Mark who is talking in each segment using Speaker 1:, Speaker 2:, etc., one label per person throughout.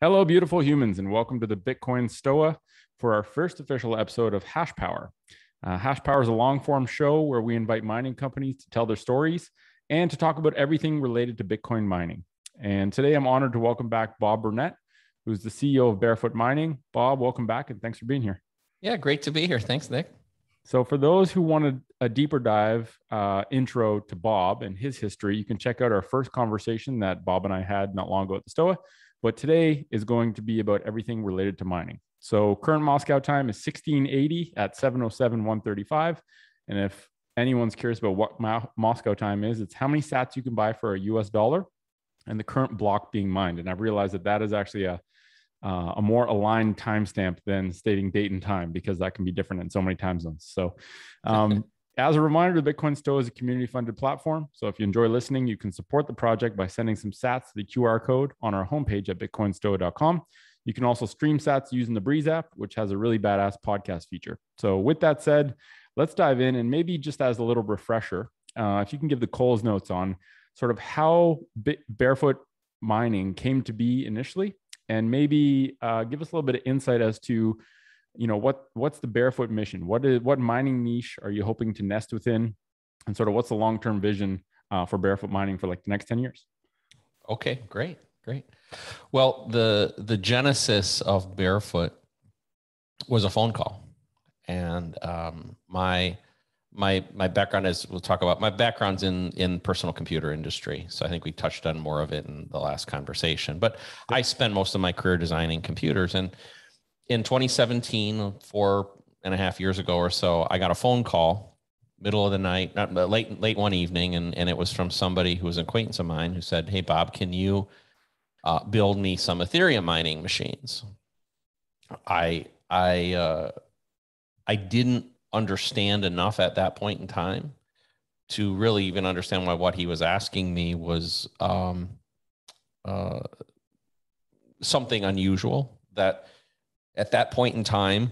Speaker 1: Hello, beautiful humans, and welcome to the Bitcoin Stoa for our first official episode of Hashpower. Hashpower is a long-form show where we invite mining companies to tell their stories and to talk about everything related to Bitcoin mining. And today I'm honored to welcome back Bob Burnett, who's the CEO of Barefoot Mining. Bob, welcome back, and thanks for being here.
Speaker 2: Yeah, great to be here. Thanks, Nick.
Speaker 1: So for those who wanted a deeper dive intro to Bob and his history, you can check out our first conversation that Bob and I had not long ago at the Stoa. But today is going to be about everything related to mining. So current Moscow time is 1680 at 7:07:135. And if anyone's curious about what Moscow time is, it's how many sats you can buy for a US dollar and the current block being mined. And I've realized that that is actually a more aligned timestamp than stating date and time, because that can be different in so many time zones. So as a reminder, the Bitcoin Stoa is a community-funded platform. So if you enjoy listening, you can support the project by sending some sats to the QR code on our homepage at bitcoinstoa.com. You can also stream sats using the Breeze app, which has a really badass podcast feature. So with that said, let's dive in, and maybe just as a little refresher, if you can give the Coles notes on sort of how Barefoot Mining came to be initially, and maybe give us a little bit of insight as to, you know, what's the Barefoot mission? What mining niche are you hoping to nest within, and sort of what's the long-term vision for Barefoot Mining for like the next 10 years?
Speaker 2: Okay, great. Well, the genesis of Barefoot was a phone call, and my background is, we'll talk about my background's in personal computer industry. So I think we touched on more of it in the last conversation, but I spent most of my career designing computers. And in 2017, 4.5 years ago or so, I got a phone call middle of the night, late one evening. And it was from somebody who was an acquaintance of mine who said, "Hey, Bob, can you build me some Ethereum mining machines?" I didn't understand enough at that point in time to really even understand why what he was asking me was something unusual. That at that point in time,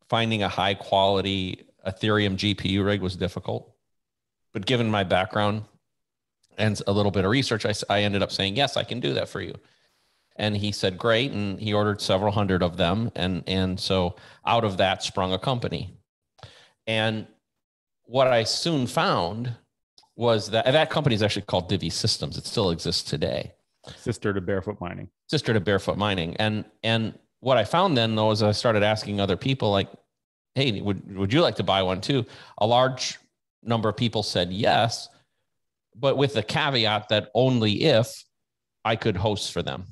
Speaker 2: finding a high quality Ethereum GPU rig was difficult. But given my background and a little bit of research, I ended up saying, "Yes, I can do that for you." And he said, "Great." And he ordered several hundred of them. And so out of that sprung a company. And what I soon found was that company is actually called Divi Systems. It still exists today.
Speaker 1: Sister to Barefoot Mining.
Speaker 2: And what I found then, though, is I started asking other people, like, "Hey, would you like to buy one too?" A large number of people said yes, but with the caveat that only if I could host for them.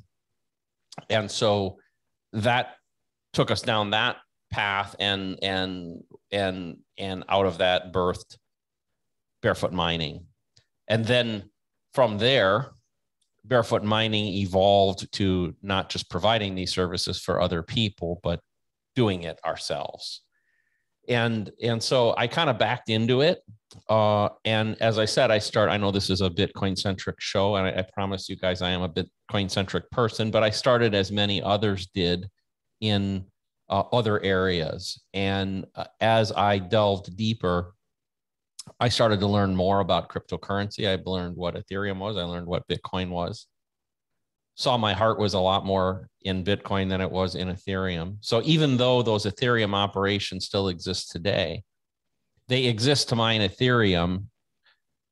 Speaker 2: And so that took us down that path, and out of that birthed Barefoot Mining. And then from there, Barefoot Mining evolved to not just providing these services for other people, but doing it ourselves. And so I kind of backed into it. And as I said, I know this is a Bitcoin-centric show, and I promise you guys I am a Bitcoin-centric person, but I started, as many others did, in other areas. And as I delved deeper, I started to learn more about cryptocurrency. I learned what Ethereum was. I learned what Bitcoin was. Saw my heart was a lot more in Bitcoin than it was in Ethereum. So even though those Ethereum operations still exist today, they exist to mine Ethereum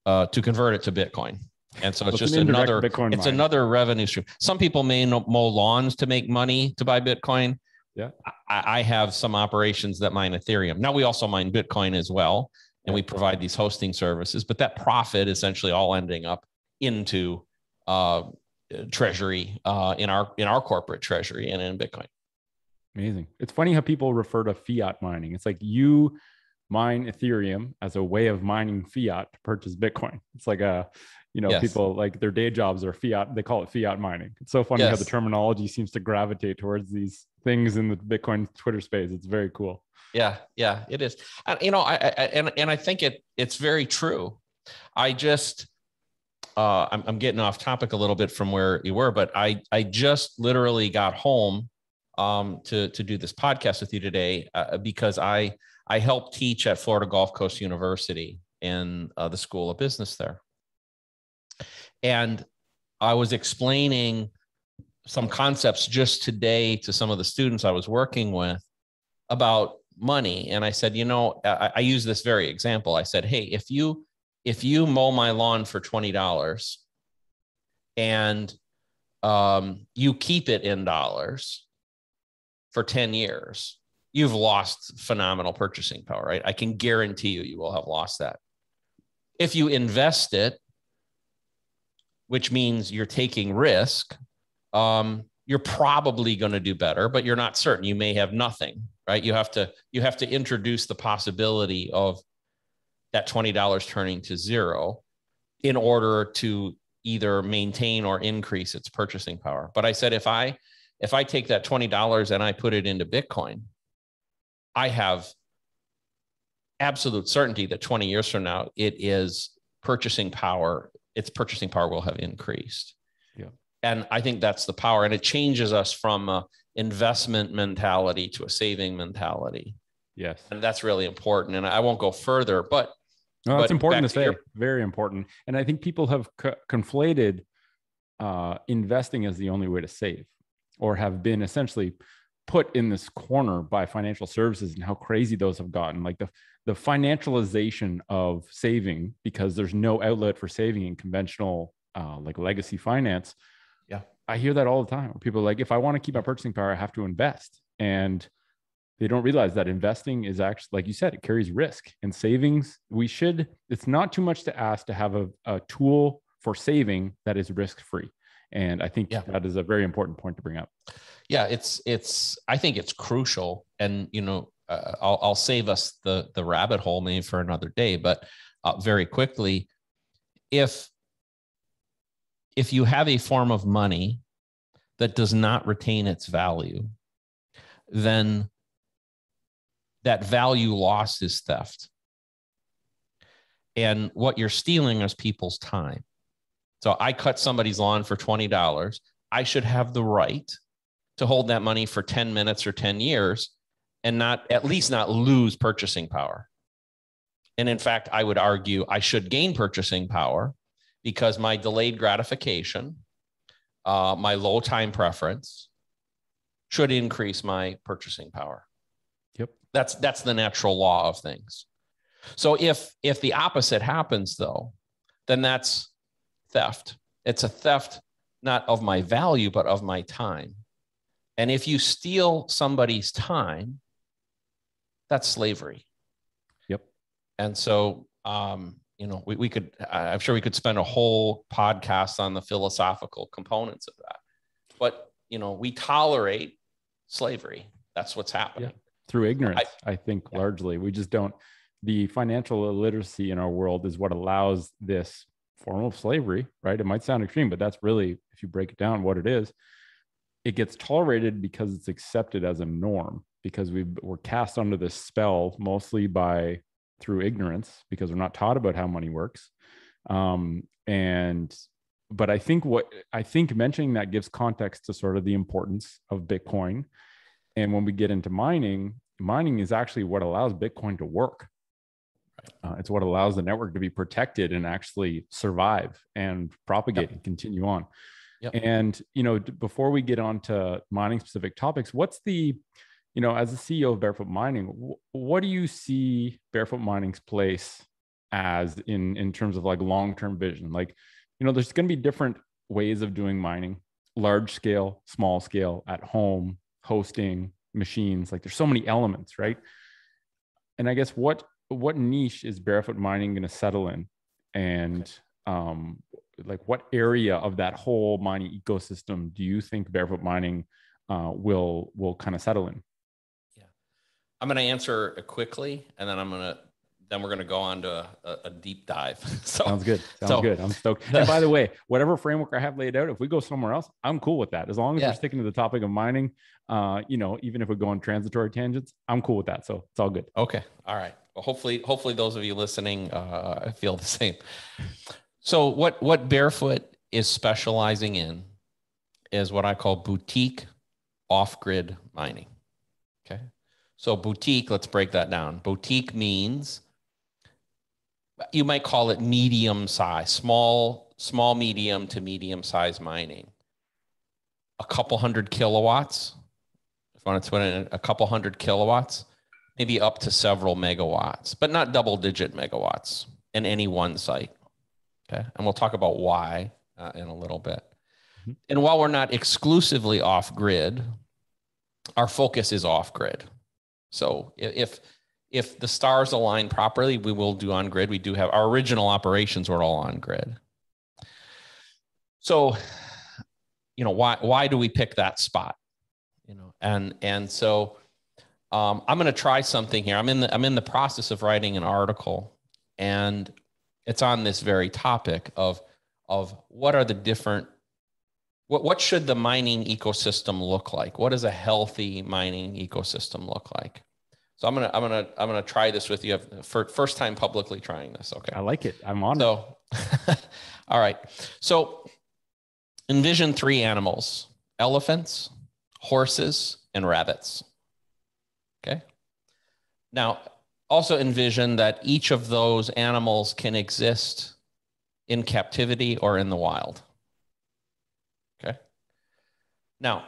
Speaker 2: to convert it to Bitcoin. And so it's just another revenue stream. Some people may mow lawns to make money to buy Bitcoin.
Speaker 1: Yeah,
Speaker 2: I have some operations that mine Ethereum. Now we also mine Bitcoin as well, and we provide these hosting services. But that profit essentially all ending up into treasury in our corporate treasury and in Bitcoin.
Speaker 1: Amazing. It's funny how people refer to fiat mining. It's like you mine Ethereum as a way of mining fiat to purchase Bitcoin. It's like people like their day jobs are fiat. They call it fiat mining. It's so funny how the terminology seems to gravitate towards these things in the Bitcoin Twitter space. It's very cool.
Speaker 2: Yeah, it is. I think it's very true. I'm getting off topic a little bit from where you were, but I just literally got home to do this podcast with you today because I help teach at Florida Gulf Coast University in the School of Business there. And I was explaining some concepts just today to some of the students I was working with about money. And I said, I use this very example. I said, hey, if you mow my lawn for $20 and you keep it in dollars for 10 years, you've lost phenomenal purchasing power, right? I can guarantee you will have lost that. If you invest it, which means you're taking risk, you're probably going to do better, but you're not certain. You may have nothing, right? You have to introduce the possibility of that $20 turning to zero in order to either maintain or increase its purchasing power. But I said, if I take that $20 and I put it into Bitcoin, I have absolute certainty that 20 years from now, its purchasing power will have increased.
Speaker 1: Yeah.
Speaker 2: And I think that's the power. And it changes us from an investment mentality to a saving mentality.
Speaker 1: Yes.
Speaker 2: And that's really important. And I won't go further, but
Speaker 1: no, that's important to say. Very important. And I think people have conflated investing as the only way to save, or have been essentially put in this corner by financial services and how crazy those have gotten. Like the financialization of saving, because there's no outlet for saving in conventional like legacy finance.
Speaker 2: Yeah.
Speaker 1: I hear that all the time. People are like, if I want to keep my purchasing power, I have to invest. And they don't realize that investing is actually, like you said, it carries risk. And savings, it's not too much to ask to have a tool for saving that is risk-free. And I think that is a very important point to bring up.
Speaker 2: Yeah, I think it's crucial. And, I'll save us the rabbit hole maybe for another day, but very quickly, if you have a form of money that does not retain its value, then that value loss is theft. And what you're stealing is people's time. So I cut somebody's lawn for $20. I should have the right to hold that money for 10 minutes or 10 years and at least not lose purchasing power. And in fact, I would argue I should gain purchasing power, because my delayed gratification, my low time preference should increase my purchasing power.
Speaker 1: Yep.
Speaker 2: That's the natural law of things. So if the opposite happens, though, then that's theft. It's a theft not of my value, but of my time. And if you steal somebody's time, that's slavery.
Speaker 1: Yep.
Speaker 2: And so, we could, I'm sure we could spend a whole podcast on the philosophical components of that. But, we tolerate slavery. That's what's happening.
Speaker 1: Yeah. Through ignorance, I think largely. We just don't. The financial illiteracy in our world is what allows this form of slavery, right? It might sound extreme, but that's really, if you break it down, what it is. It gets tolerated because it's accepted as a norm, because we're cast under this spell mostly through ignorance, because we're not taught about how money works. But I think mentioning that gives context to sort of the importance of Bitcoin. And when we get into mining is actually what allows Bitcoin to work. It's what allows the network to be protected and actually survive and propagate and continue on.
Speaker 2: Yep.
Speaker 1: And, before we get on to mining specific topics, what's the, as the CEO of Barefoot Mining, what do you see Barefoot Mining's place as in terms of like long-term vision? Like, there's going to be different ways of doing mining: large scale, small scale, at home, hosting, machines. Like, there's so many elements, right? And I guess what niche is Barefoot Mining going to settle in? And like, what area of that whole mining ecosystem do you think Barefoot Mining will kind of settle in?
Speaker 2: Yeah, I'm going to answer it quickly, and then we're going to go on to a deep dive.
Speaker 1: Sounds good. Good. I'm stoked. And by the way, whatever framework I have laid out, if we go somewhere else, I'm cool with that. As long as we're sticking to the topic of mining, even if we go on transitory tangents, I'm cool with that. So it's all good.
Speaker 2: Okay. All right. Well, hopefully those of you listening feel the same. So what Barefoot is specializing in is what I call boutique off-grid mining. Okay. So boutique, let's break that down. Boutique means, you might call it medium size, small, medium to medium size mining. a couple hundred kilowatts. If I want to put in a couple hundred kilowatts, maybe up to several megawatts, but not double-digit megawatts in any one site. Okay, and we'll talk about why in a little bit. Mm-hmm. And while we're not exclusively off-grid, our focus is off-grid. So if the stars align properly, we will do on-grid. We do have our original operations were all on-grid. So, you know, why do we pick that spot? You know, and so I'm going to try something here. I'm in the process of writing an article, and it's on this very topic of what are the different, what should the mining ecosystem look like? What does a healthy mining ecosystem look like? So I'm gonna try this with you for first time publicly trying this. Okay,
Speaker 1: I like it. I'm on.
Speaker 2: So, all right. So envision 3 animals: elephants, horses, and rabbits. Okay. Now, also envision that each of those animals can exist in captivity or in the wild. Okay. Now,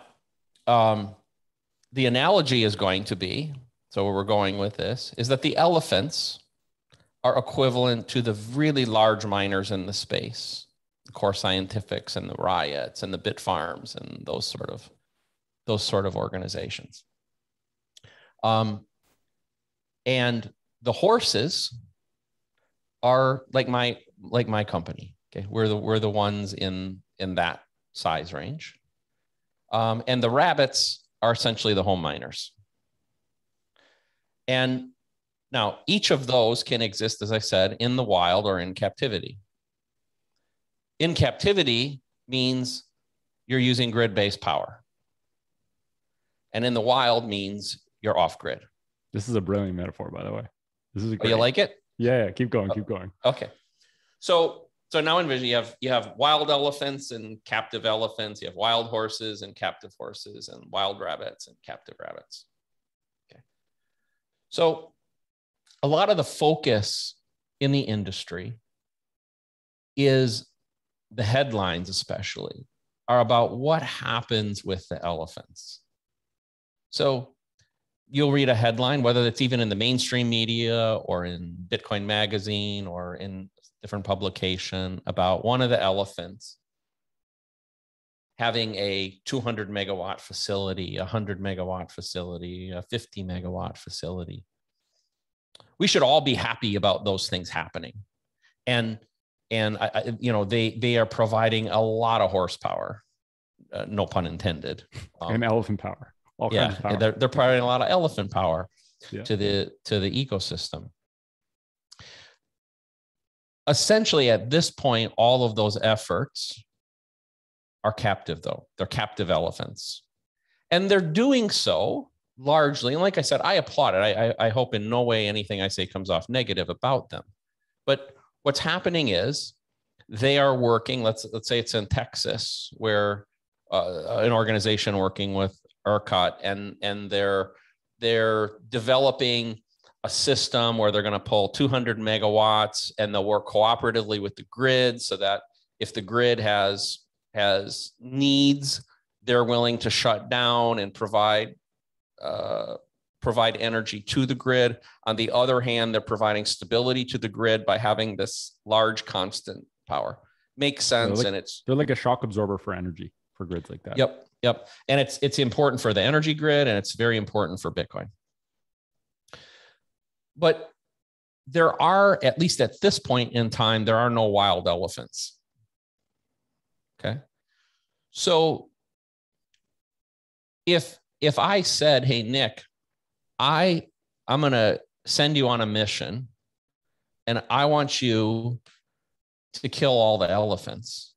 Speaker 2: the analogy is going to be, so where we're going with this, is that the elephants are equivalent to the really large miners in the space, the Core Scientifics and the Riots and the Bit Farms and those sort of organizations. And the horses are like my company. Okay, we're the ones in that size range, and the rabbits are essentially the home miners. And now each of those can exist, as I said, in the wild or in captivity. In captivity means you're using grid-based power, and in the wild means you're off grid.
Speaker 1: This is a brilliant metaphor, by the way. This is a great.
Speaker 2: Oh, you like it?
Speaker 1: Yeah. Keep going. Keep going.
Speaker 2: Okay. So now envision you have wild elephants and captive elephants. You have wild horses and captive horses, and wild rabbits and captive rabbits. Okay. So a lot of the focus in the industry is the headlines, especially, are about what happens with the elephants. So you'll read a headline, whether it's even in the mainstream media or in Bitcoin Magazine or in different publication, about one of the elephants having a 200 megawatt facility, a 100 megawatt facility, a 50 megawatt facility. We should all be happy about those things happening. And you know, they are providing a lot of horsepower, no pun intended.
Speaker 1: And elephant power. All kinds of power.
Speaker 2: They're providing a lot of elephant power
Speaker 1: yeah.
Speaker 2: to the ecosystem. Essentially, at this point, all of those efforts are captive, though. They're captive elephants. And they're doing so largely, and like I said, I applaud it. I hope in no way anything I say comes off negative about them. But what's happening is they are working, let's say it's in Texas, where an organization working with ERCOT, and they're developing a system where they're going to pull 200 megawatts, and they'll work cooperatively with the grid so that if the grid has needs, they're willing to shut down and provide energy to the grid. On the other hand, they're providing stability to the grid by having this large constant power. Makes sense.
Speaker 1: They're like a shock absorber for energy for grids like that.
Speaker 2: Yep. And it's important for the energy grid, and it's very important for Bitcoin. But there are, at least at this point in time, there are no wild elephants. Okay. So if I said, hey, Nick, I'm going to send you on a mission, and I want you to kill all the elephants,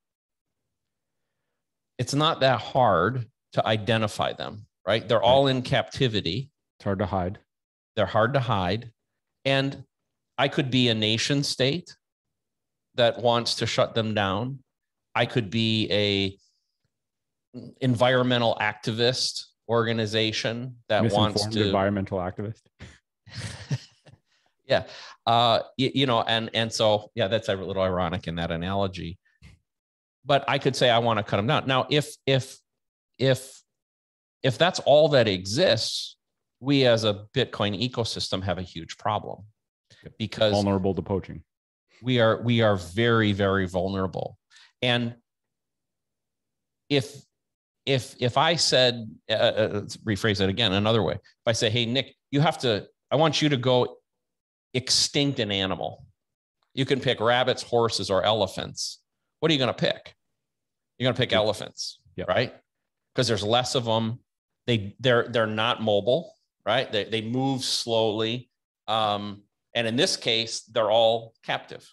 Speaker 2: it's not that hard to identify them, right? They're all in captivity.
Speaker 1: It's hard to hide.
Speaker 2: They're hard to hide. And I could be a nation state that wants to shut them down. I could be a environmental activist organization that wants to
Speaker 1: environmental activist.
Speaker 2: Yeah. You know, and so, yeah, that's a little ironic in that analogy. But I could say I want to cut them down. Now, if if that's all that exists, we as a Bitcoin ecosystem have a huge problem, because
Speaker 1: vulnerable to poaching.
Speaker 2: We are very, very vulnerable. And if I said, let's rephrase it again another way. If I say, hey, Nick, I want you to go extinct an animal. You can pick rabbits, horses, or elephants. What are you going to pick? You're going to pick elephants, right? Because there's less of them. They're not mobile, right? They move slowly. And in this case, they're all captive.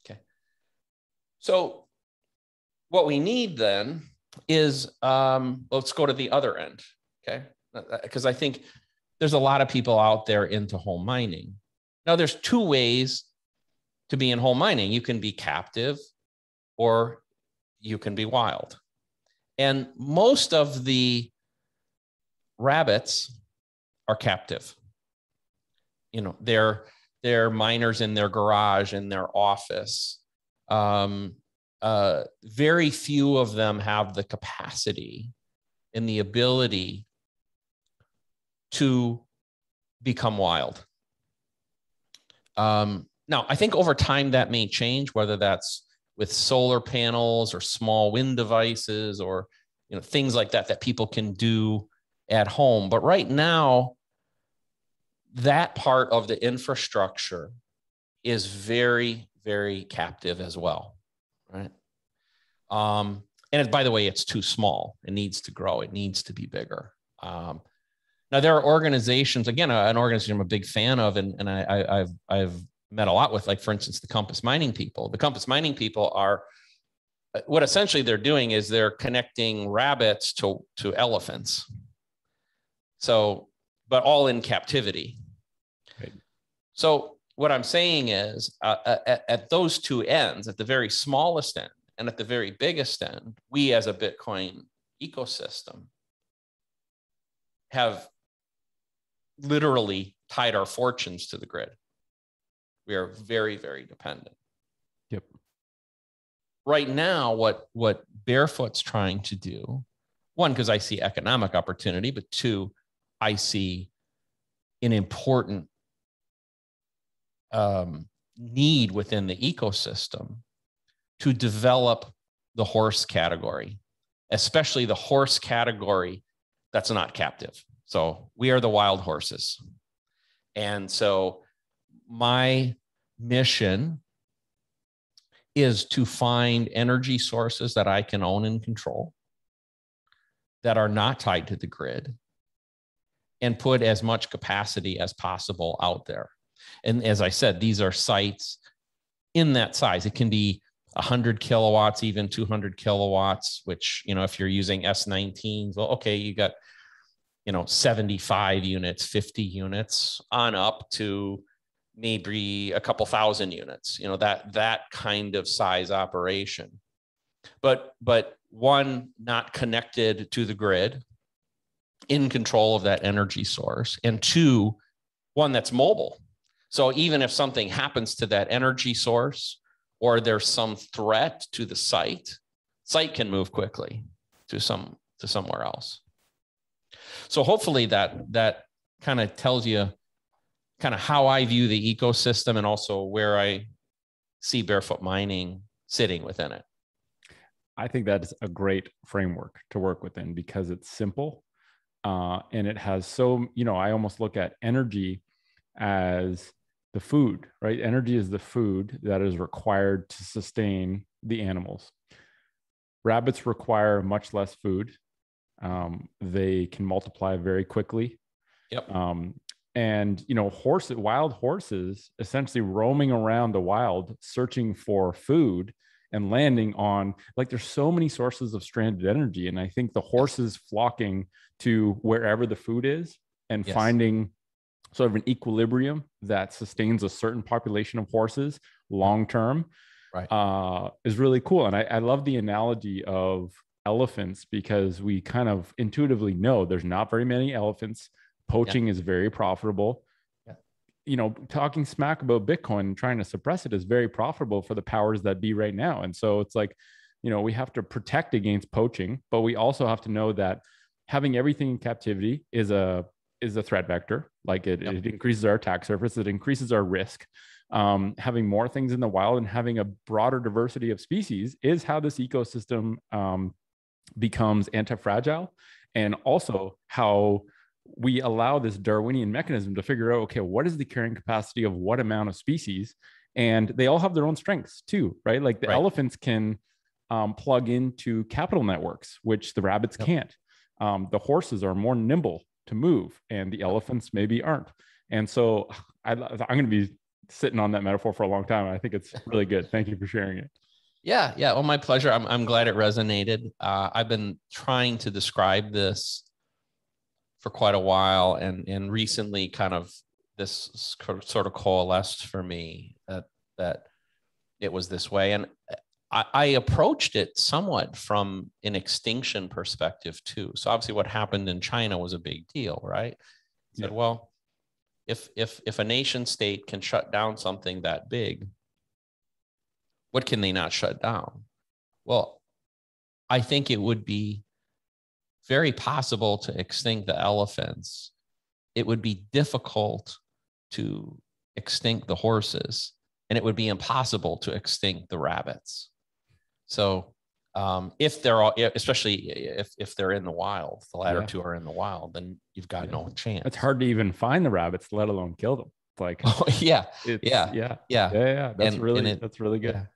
Speaker 2: Okay. So what we need then is, let's go to the other end, okay? Because I think there's a lot of people out there into home mining. Now, there's two ways to be in home mining. You can be captive or you can be wild. And most of the rabbits are captive. You know, they're miners in their garage, in their office. Very few of them have the capacity and the ability to become wild. Now, I think over time that may change, whether that's with solar panels or small wind devices or things like that people can do at home. But right now, that part of the infrastructure is very, very captive as well, right? And by the way, it's too small. It needs to grow. It needs to be bigger. Now, there are organizations, again, an organization I'm a big fan of, and I've met a lot with, like, for instance, the Compass Mining people. The Compass Mining people are, what essentially they're doing is they're connecting rabbits to elephants. So, but all in captivity. Right. So what I'm saying is at those two ends, at the very smallest end and at the very biggest end, we as a Bitcoin ecosystem have literally tied our fortunes to the grid. We are very, very dependent.
Speaker 1: Yep.
Speaker 2: Right now, what Barefoot's trying to do, one, because I see economic opportunity, but two, I see an important need within the ecosystem to develop the horse category, especially the horse category that's not captive. So we are the wild horses. And so my mission is to find energy sources that I can own and control that are not tied to the grid and put as much capacity as possible out there. And as I said, these are sites in that size. It can be 100 kilowatts, even 200 kilowatts, which, if you're using S19s, well, okay, you got, 75 units, 50 units on up to maybe a couple thousand units, that kind of size operation. But one, not connected to the grid, in control of that energy source, and two, one that's mobile. So even if something happens to that energy source or there's some threat to the site can move quickly to somewhere else. So hopefully that kind of tells you kind of how I view the ecosystem and also where I see Barefoot Mining sitting within it.
Speaker 1: I think that is a great framework to work within because it's simple. And it has I almost look at energy as the food, right? Energy is the food that is required to sustain the animals. Rabbits require much less food. They can multiply very quickly.
Speaker 2: Yep.
Speaker 1: And wild horses essentially roaming around the wild, searching for food and landing on, like, there's so many sources of stranded energy. And I think the horses flocking to wherever the food is and finding sort of an equilibrium that sustains a certain population of horses long-term, right, is really cool. And I love the analogy of elephants because we kind of intuitively know there's not very many elephants. Poaching is very profitable. Talking smack about Bitcoin and trying to suppress it is very profitable for the powers that be right now. And so it's like, we have to protect against poaching, but we also have to know that having everything in captivity is a threat vector. Like it increases our attack surface, it increases our risk. Having more things in the wild and having a broader diversity of species is how this ecosystem becomes anti-fragile, and also how we allow this Darwinian mechanism to figure out, okay, what is the carrying capacity of what amount of species? And they all have their own strengths too, right? Like the elephants can plug into capital networks, which the rabbits can't. The horses are more nimble to move, and the elephants maybe aren't. And so I'm going to be sitting on that metaphor for a long time. I think it's really good. Thank you for sharing it.
Speaker 2: Yeah. Well, my pleasure. I'm glad it resonated. I've been trying to describe this for quite a while, and recently kind of this sort of coalesced for me that it was this way. And I approached it somewhat from an extinction perspective too. So obviously what happened in China was a big deal, right? Said, well, if a nation state can shut down something that big, what can they not shut down? Well, I think it would be very possible to extinct the elephants. It would be difficult to extinct the horses, and it would be impossible to extinct the rabbits. So if they're all, especially if they're in the wild, the latter two are in the wild, then you've got no chance.
Speaker 1: It's hard to even find the rabbits, let alone kill them. It's like,
Speaker 2: that's
Speaker 1: really good.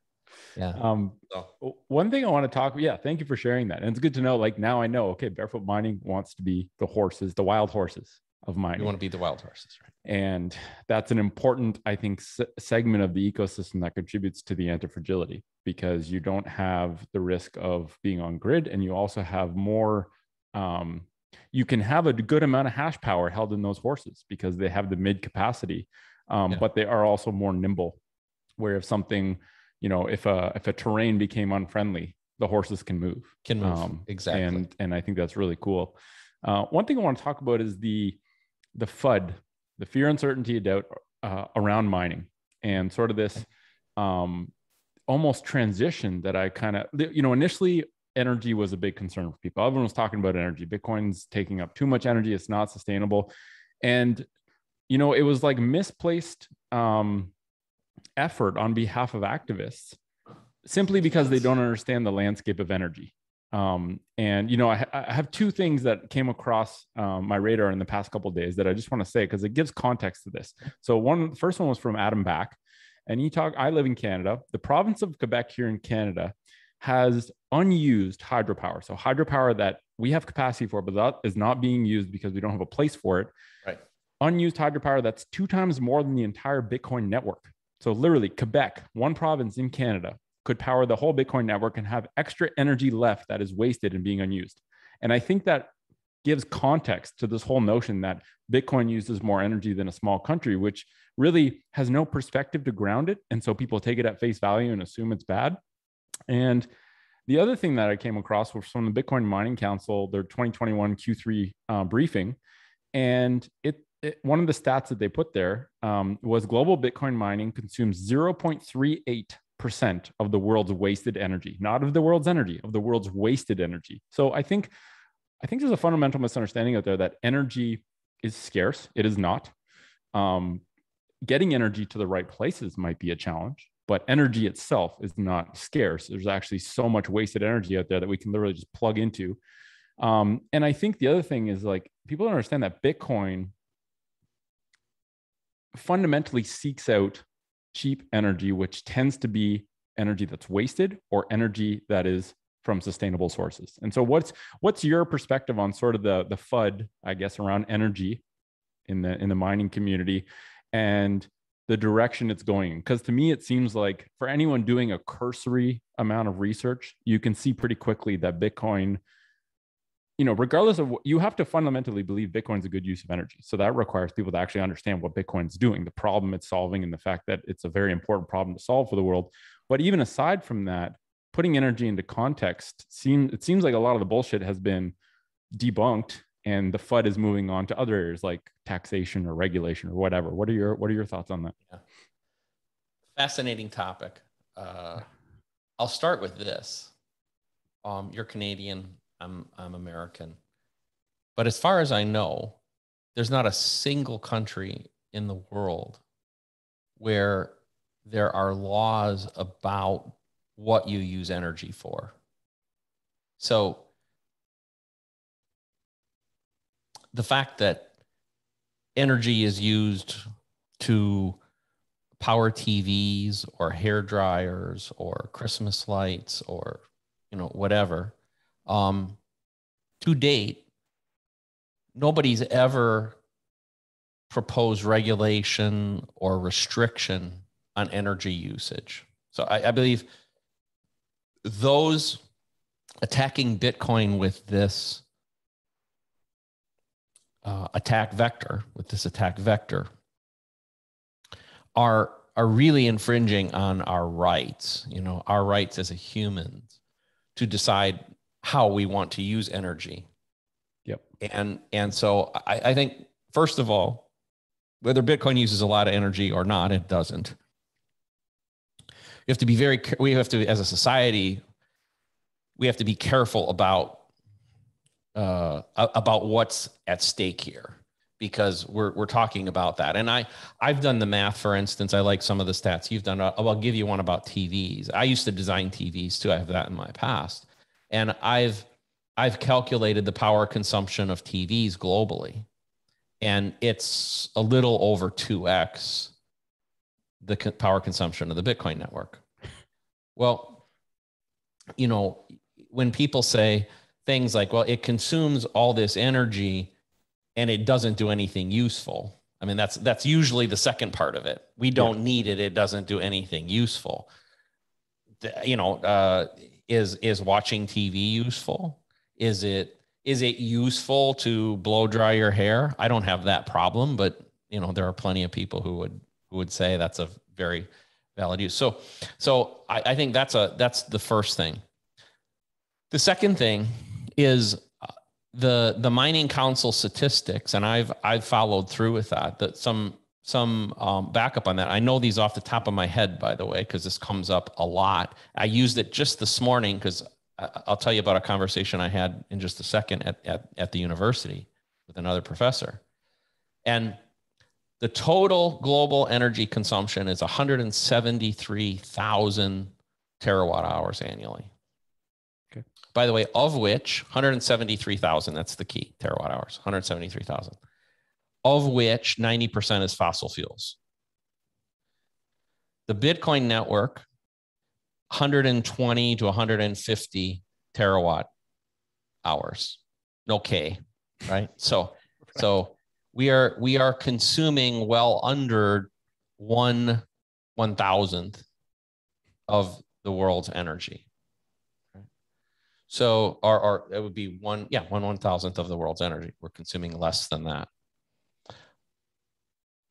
Speaker 1: One thing I want to talk. Thank you for sharing that. And it's good to know. Like now I know. Okay, Barefoot Mining wants to be the horses, the wild horses of mining.
Speaker 2: You want to be the wild horses, right?
Speaker 1: And that's an important, I think, segment of the ecosystem that contributes to the anti-fragility, because you don't have the risk of being on grid, and you also have more. You can have a good amount of hash power held in those horses because they have the mid capacity, but they are also more nimble. Where if something, if a terrain became unfriendly, the horses can move.
Speaker 2: Exactly.
Speaker 1: And I think that's really cool. One thing I want to talk about is the FUD, the fear, uncertainty, doubt around mining, and sort of this almost transition that I kind of, initially energy was a big concern for people. Everyone was talking about energy. Bitcoin's taking up too much energy. It's not sustainable. And, it was like misplaced effort on behalf of activists simply because they don't understand the landscape of energy. I have two things that came across my radar in the past couple of days that I just want to say, because it gives context to this. So the first one was from Adam Back, and I live in Canada. The province of Quebec here in Canada has unused hydropower. So hydropower that we have capacity for, but that is not being used because we don't have a place for it.
Speaker 2: Right.
Speaker 1: Unused hydropower that's 2 times more than the entire Bitcoin network. So literally Quebec, one province in Canada, could power the whole Bitcoin network and have extra energy left that is wasted and being unused. And I think that gives context to this whole notion that Bitcoin uses more energy than a small country, which really has no perspective to ground it. And so people take it at face value and assume it's bad. And the other thing that I came across was from the Bitcoin Mining Council, their 2021 Q3 briefing. And one of the stats that they put there was global Bitcoin mining consumes 0.38% of the world's wasted energy, not of the world's energy, of the world's wasted energy. So I think there's a fundamental misunderstanding out there that energy is scarce. It is not. Getting energy to the right places might be a challenge, but energy itself is not scarce. There's actually so much wasted energy out there that we can literally just plug into. And I think the other thing is, like, people don't understand that Bitcoin fundamentally seeks out cheap energy, which tends to be energy that's wasted or energy that is from sustainable sources. And so what's your perspective on sort of the FUD, I guess, around energy in the mining community and the direction it's going? Because to me, it seems like for anyone doing a cursory amount of research, you can see pretty quickly that Bitcoin, regardless of what, you have to fundamentally believe Bitcoin's a good use of energy. So that requires people to actually understand what Bitcoin's doing, the problem it's solving, and the fact that it's a very important problem to solve for the world. But even aside from that, putting energy into context, it seems like a lot of the bullshit has been debunked, and the FUD is moving on to other areas like taxation or regulation or whatever. What are your thoughts on that?
Speaker 2: Yeah. Fascinating topic. I'll start with this. You're Canadian. I'm American. But as far as I know, there's not a single country in the world where there are laws about what you use energy for. So the fact that energy is used to power TVs or hair dryers or Christmas lights or, whatever, to date, nobody's ever proposed regulation or restriction on energy usage. So I believe those attacking Bitcoin with this attack vector, are really infringing on our rights, our rights as a human to decide how we want to use energy.
Speaker 1: Yep.
Speaker 2: And so I think, first of all, whether Bitcoin uses a lot of energy or not, it doesn't. We have to, as a society, we have to be careful about what's at stake here, because we're talking about that. And I've done the math, for instance. I like some of the stats you've done. I'll give you one about TVs. I used to design TVs too. I have that in my past. And I've calculated the power consumption of TVs globally. And it's a little over 2x the power consumption of the Bitcoin network. Well, when people say things like, well, it consumes all this energy and it doesn't do anything useful. I mean, that's usually the second part of it. We don't need it. It doesn't do anything useful. Is watching TV useful? Is it useful to blow dry your hair? I don't have that problem, but there are plenty of people who would say that's a very valid use. So I think that's the first thing. The second thing is the Mining Council statistics, and I've followed through with that. That some backup on that. I know these off the top of my head, by the way, because this comes up a lot. I used it just this morning because I'll tell you about a conversation I had in just a second at the university with another professor. And the total global energy consumption is 173,000 terawatt hours annually.
Speaker 1: Okay.
Speaker 2: By the way, of which 173,000, that's the key, terawatt hours, 173,000, of which 90% is fossil fuels. The Bitcoin network, 120 to 150 terawatt hours. Okay, right? So we are consuming well under 1/1000th of the world's energy. So or it would be 1/1000th of the world's energy. We're consuming less than that.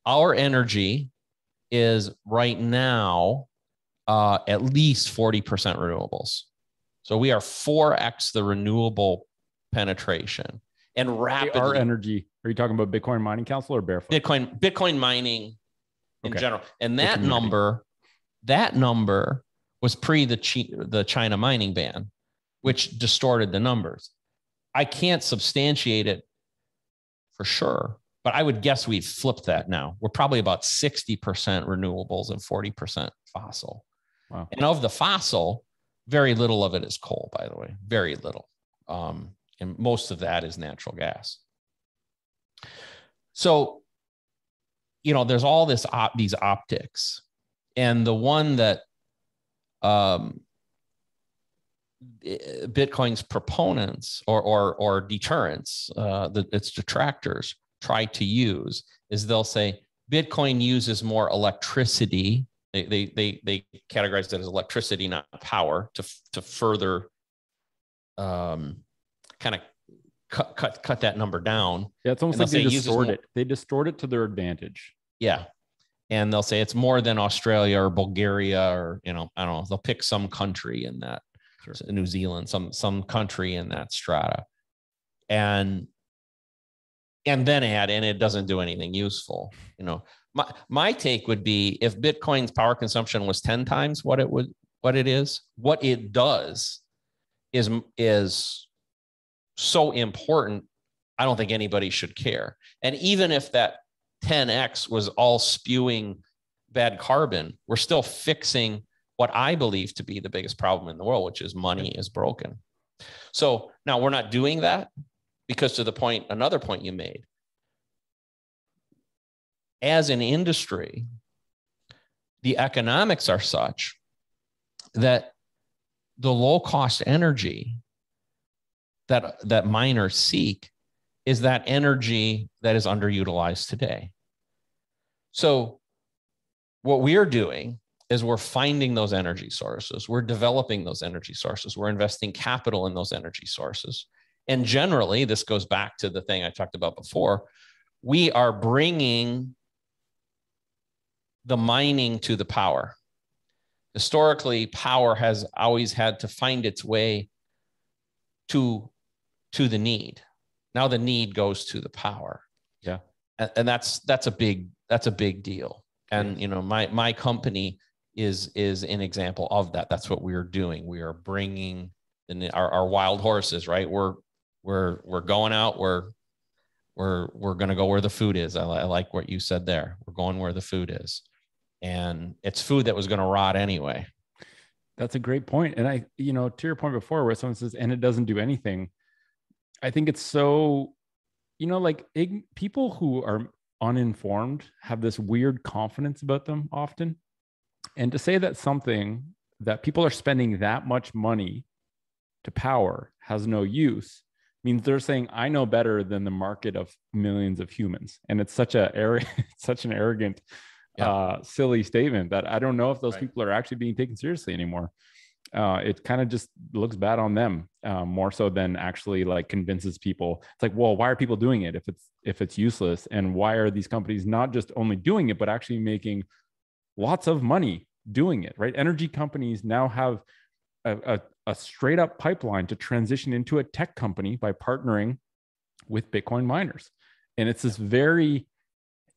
Speaker 2: Our energy is right now at least 40% renewables. So we are 4x the renewable penetration, and rapidly.
Speaker 1: Our energy. Are you talking about Bitcoin Mining Council or Barefoot?
Speaker 2: Bitcoin mining in general, and that number was pre the China mining ban, which distorted the numbers. I can't substantiate it for sure, but I would guess we've flipped that now. We're probably about 60% renewables and 40% fossil.
Speaker 1: Wow.
Speaker 2: And of the fossil, very little of it is coal, by the way, very little. And most of that is natural gas. So, there's all these optics, and the one that Bitcoin's proponents or deterrents, its detractors try to use is they'll say Bitcoin uses more electricity. They categorize that as electricity, not power, to further kind of cut that number down.
Speaker 1: Yeah, it's almost like they distort it. They distort it to their advantage.
Speaker 2: Yeah. And they'll say it's more than Australia or Bulgaria or, I don't know, they'll pick some country in that, sure. New Zealand, some country in that strata. And then add, and it doesn't do anything useful. My take would be if Bitcoin's power consumption was 10 times what it does is so important. I don't think anybody should care. And even if that 10x was all spewing bad carbon, we're still fixing what I believe to be the biggest problem in the world, which is money is broken. So now we're not doing that because to the point, another point you made, as an industry, the economics are such that the low cost energy that miners seek is that energy that is underutilized today. So what we're doing is we're finding those energy sources. We're developing those energy sources. We're investing capital in those energy sources. And generally, this goes back to the thing I talked about before. We are bringing the mining to the power. Historically, power has always had to find its way to the need. Now the need goes to the power.
Speaker 1: Yeah.
Speaker 2: And that's a big deal. And, you know, my company is an example of that. That's what we're doing. We are bringing our wild horses, right? We're going out. We're going to go where the food is. I like what you said there. We're going where the food is, and it's food that was going to rot anyway.
Speaker 1: That's a great point. And I, you know, to your point before where someone says, and it doesn't do anything. I think it's so, you know, like people who are uninformed have this weird confidence about them often. And to say that something that people are spending that much money to power has no use means they're saying, I know better than the market of millions of humans. And it's such an arrogant, silly statement that I don't know if those people are actually being taken seriously anymore. It kind of just looks bad on them, more so than actually like convinces people. It's like, well, why are people doing it if it's useless? And why are these companies not just only doing it, but actually making lots of money doing it, right? Energy companies now have a straight up pipeline to transition into a tech company by partnering with Bitcoin miners. And it's this very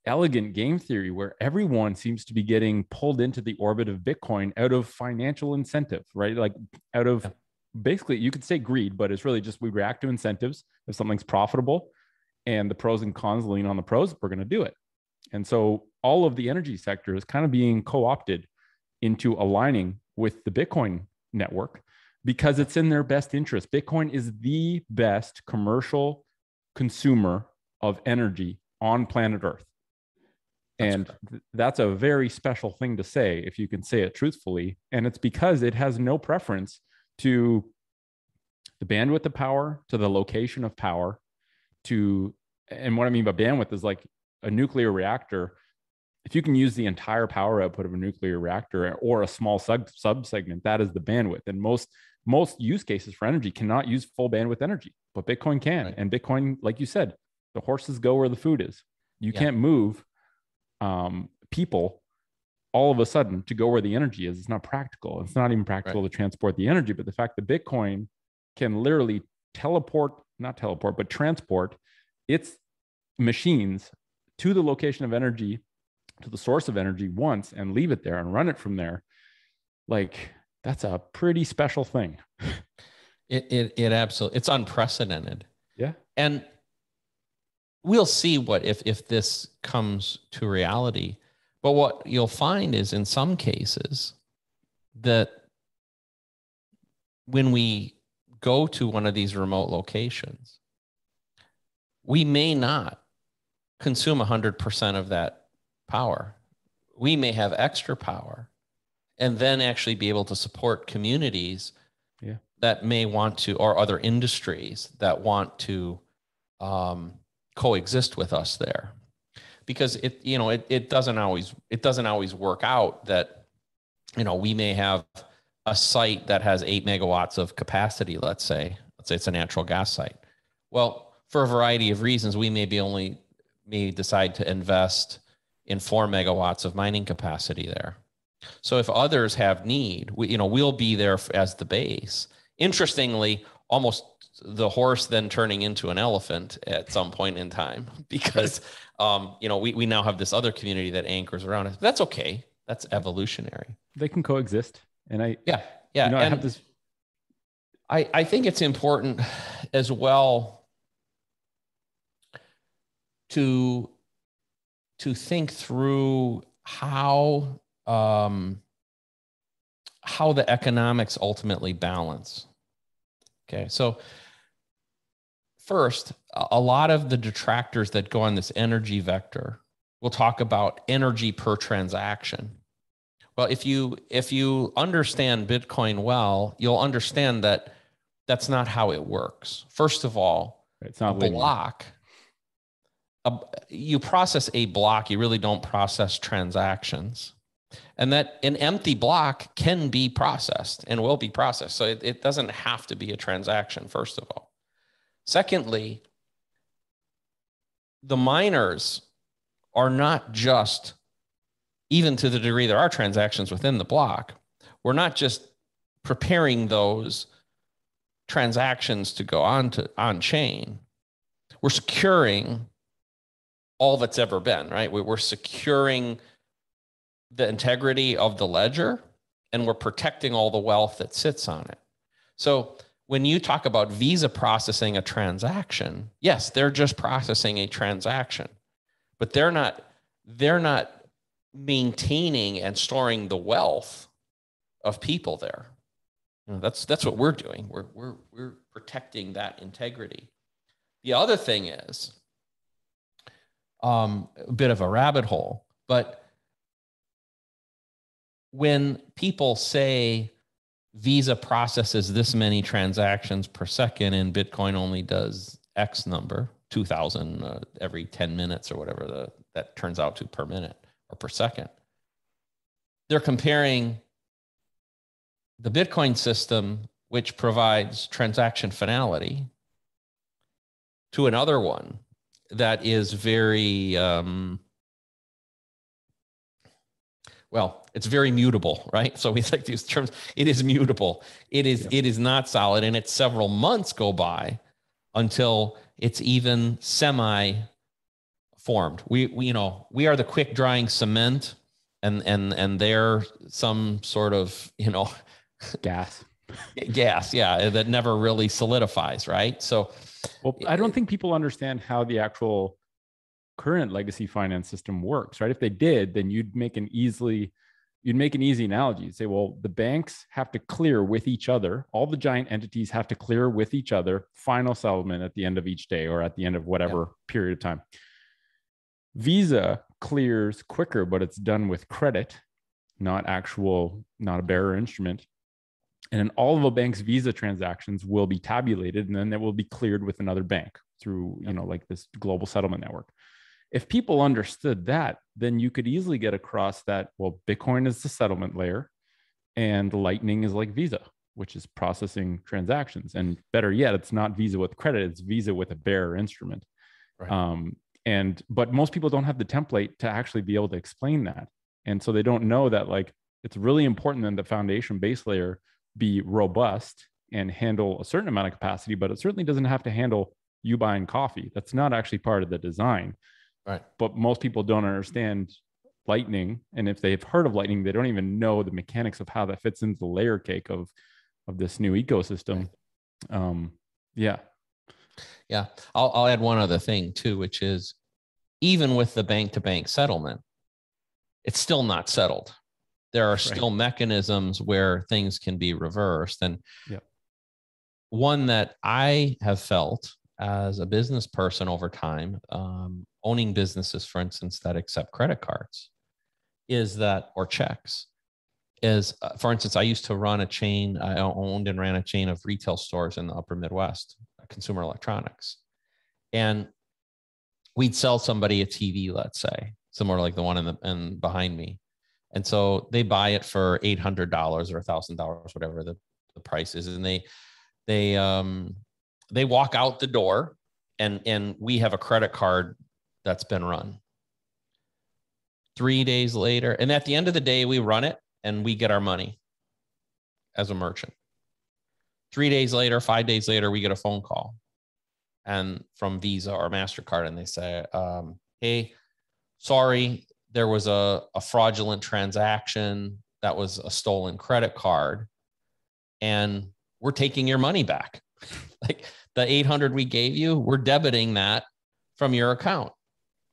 Speaker 1: elegant game theory where everyone seems to be getting pulled into the orbit of Bitcoin out of financial incentive, right? Like out of basically, you could say greed, but it's really just we react to incentives. If something's profitable and the pros and cons lean on the pros, we're going to do it. And so all of the energy sector is kind of being co-opted into aligning with the Bitcoin network because it's in their best interest. Bitcoin is the best commercial consumer of energy on planet Earth. And that's a very special thing to say if you can say it truthfully. And it's because it has no preference to the bandwidth of power, to the location of power, and what I mean by bandwidth is like a nuclear reactor. If you can use the entire power output of a nuclear reactor or a small subsegment, that is the bandwidth. And most use cases for energy cannot use full bandwidth energy, but Bitcoin can. Right. And Bitcoin, like you said, the horses go where the food is. You can't move people all of a sudden to go where the energy is. It's not practical. It's not even practical to transport the energy, but the fact that Bitcoin can literally transport its machines to the location of energy, to the source of energy once and leave it there and run it from there. Like that's a pretty special thing.
Speaker 2: It absolutely, it's unprecedented.
Speaker 1: Yeah.
Speaker 2: And we'll see what if this comes to reality. But what you'll find is in some cases that when we go to one of these remote locations, we may not consume 100% of that power. We may have extra power and then actually be able to support communities that may want to, or other industries that want to coexist with us there. Because it doesn't always work out that, we may have a site that has 8 megawatts of capacity, let's say it's a natural gas site. Well, for a variety of reasons, we may decide to invest in 4 megawatts of mining capacity there. So if others have need, we'll be there as the base. Interestingly, almost the horse then turning into an elephant at some point in time, because we now have this other community that anchors around us. That's okay. That's evolutionary.
Speaker 1: They can coexist. And I have this.
Speaker 2: I think it's important as well to think through how the economics ultimately balance. Okay, so first, a lot of the detractors that go on this energy vector will talk about energy per transaction. Well, if you understand Bitcoin well, you'll understand that that's not how it works. First of all,
Speaker 1: it's not
Speaker 2: a block. You process a block, you really don't process transactions. And that an empty block can be processed and will be processed. So it doesn't have to be a transaction, first of all. Secondly, the miners are not just, even to the degree there are transactions within the block, we're not just preparing those transactions to go on chain. We're securing all that's ever been, right? We're securing the integrity of the ledger, and we're protecting all the wealth that sits on it. So when you talk about Visa processing a transaction, yes, they're just processing a transaction, but they're not maintaining and storing the wealth of people there. You know, that's what we're doing. We're protecting that integrity. The other thing is a bit of a rabbit hole, but when people say Visa processes this many transactions per second and Bitcoin only does X number, 2,000 every 10 minutes or whatever that turns out to per minute or per second, they're comparing the Bitcoin system, which provides transaction finality, to another one that is very, it's very mutable, right? So we like these terms. It is mutable. It is not solid, and it's several months go by until it's even semi-formed. We are the quick drying cement, and they're some sort of
Speaker 1: gas,
Speaker 2: yeah, that never really solidifies, right? So,
Speaker 1: well, I don't think people understand how the actual current legacy finance system works, right? If they did, then you'd make an easy analogy. You'd say, well, the banks have to clear with each other. All the giant entities have to clear with each other, final settlement at the end of each day or at the end of whatever period of time. Visa clears quicker, but it's done with credit, not a bearer instrument. And then all of a bank's Visa transactions will be tabulated, and then it will be cleared with another bank through, like this global settlement network. If people understood that, then you could easily get across that, well, Bitcoin is the settlement layer and Lightning is like Visa, which is processing transactions. And better yet, it's not Visa with credit, it's Visa with a bearer instrument. Right. But most people don't have the template to actually be able to explain that. And so they don't know that, like, it's really important that the foundation base layer be robust and handle a certain amount of capacity, but it certainly doesn't have to handle you buying coffee. That's not actually part of the design.
Speaker 2: Right.
Speaker 1: But most people don't understand Lightning. And if they've heard of Lightning, they don't even know the mechanics of how that fits into the layer cake of this new ecosystem. Right.
Speaker 2: Yeah. I'll add one other thing too, which is even with the bank-to-bank settlement, it's still not settled. There are still mechanisms where things can be reversed. And one that I have felt as a business person over time, owning businesses, for instance, that accept credit cards, or checks, is, for instance, I used to run a chain. I owned and ran a chain of retail stores in the upper Midwest, consumer electronics. And we'd sell somebody a TV, let's say, similar like the one in behind me. And so they buy it for $800 or $1,000, whatever the price is. And they walk out the door, and we have a credit card that's been run. 3 days later, and at the end of the day, we run it and we get our money as a merchant. 3 days later, 5 days later, we get a phone call and from Visa or MasterCard, and they say, hey, sorry, there was a fraudulent transaction. That was a stolen credit card. And we're taking your money back. Like the 800 we gave you, we're debiting that from your account.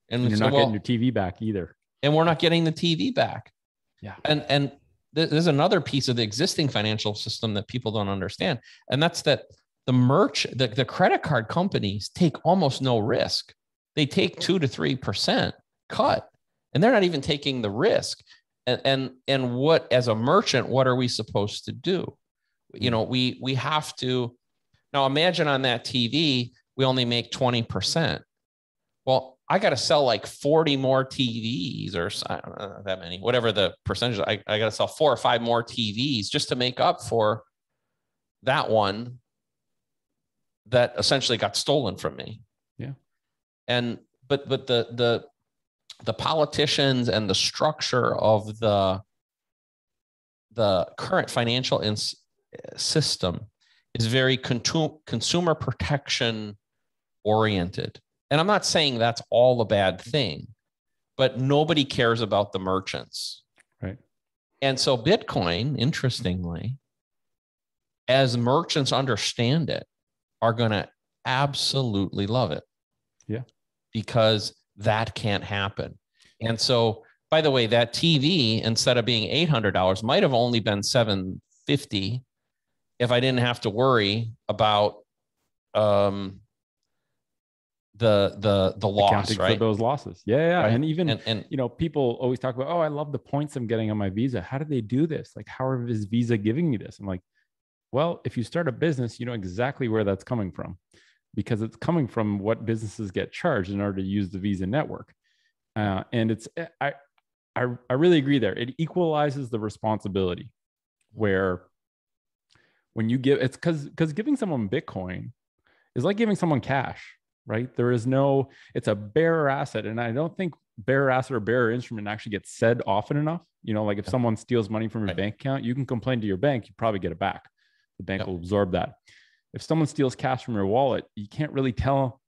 Speaker 1: And you're not getting your TV back either.
Speaker 2: And we're not getting the TV back.
Speaker 1: Yeah.
Speaker 2: And there's another piece of the existing financial system that people don't understand. And that's that the credit card companies take almost no risk. They take 2 to 3% cut, and they're not even taking the risk. And what, as a merchant, what are we supposed to do? You know, we have to, now imagine on that TV, we only make 20%. Well, I got to sell like 40 more TVs, or I don't know that many, whatever the percentage. I got to sell 4 or 5 more TVs just to make up for that one that essentially got stolen from me.
Speaker 1: Yeah.
Speaker 2: But the politicians and the structure of the current financial system is very consumer protection oriented. And I'm not saying that's all a bad thing, but nobody cares about the merchants.
Speaker 1: Right.
Speaker 2: And so Bitcoin, interestingly, as merchants understand it, are going to absolutely love it.
Speaker 1: Yeah.
Speaker 2: Because that can't happen. And so, by the way, that TV, instead of being $800, might have only been $750 if I didn't have to worry about the loss,
Speaker 1: accounting
Speaker 2: right?
Speaker 1: for those losses. Yeah.
Speaker 2: Right.
Speaker 1: And even, you know, people always talk about, oh, I love the points I'm getting on my Visa. How do they do this? Like, how is Visa giving me this? I'm like, well, if you start a business, you know exactly where that's coming from, because it's coming from what businesses get charged in order to use the Visa network. And it's, I really agree there. It equalizes the responsibility, where when you give, it's because giving someone Bitcoin is like giving someone cash, right? There is no, it's a bearer asset. And I don't think bearer asset or bearer instrument actually gets said often enough. You know, like if someone steals money from your bank account, you can complain to your bank, you probably get it back. The bank will absorb that. If someone steals cash from your wallet, you can't really tell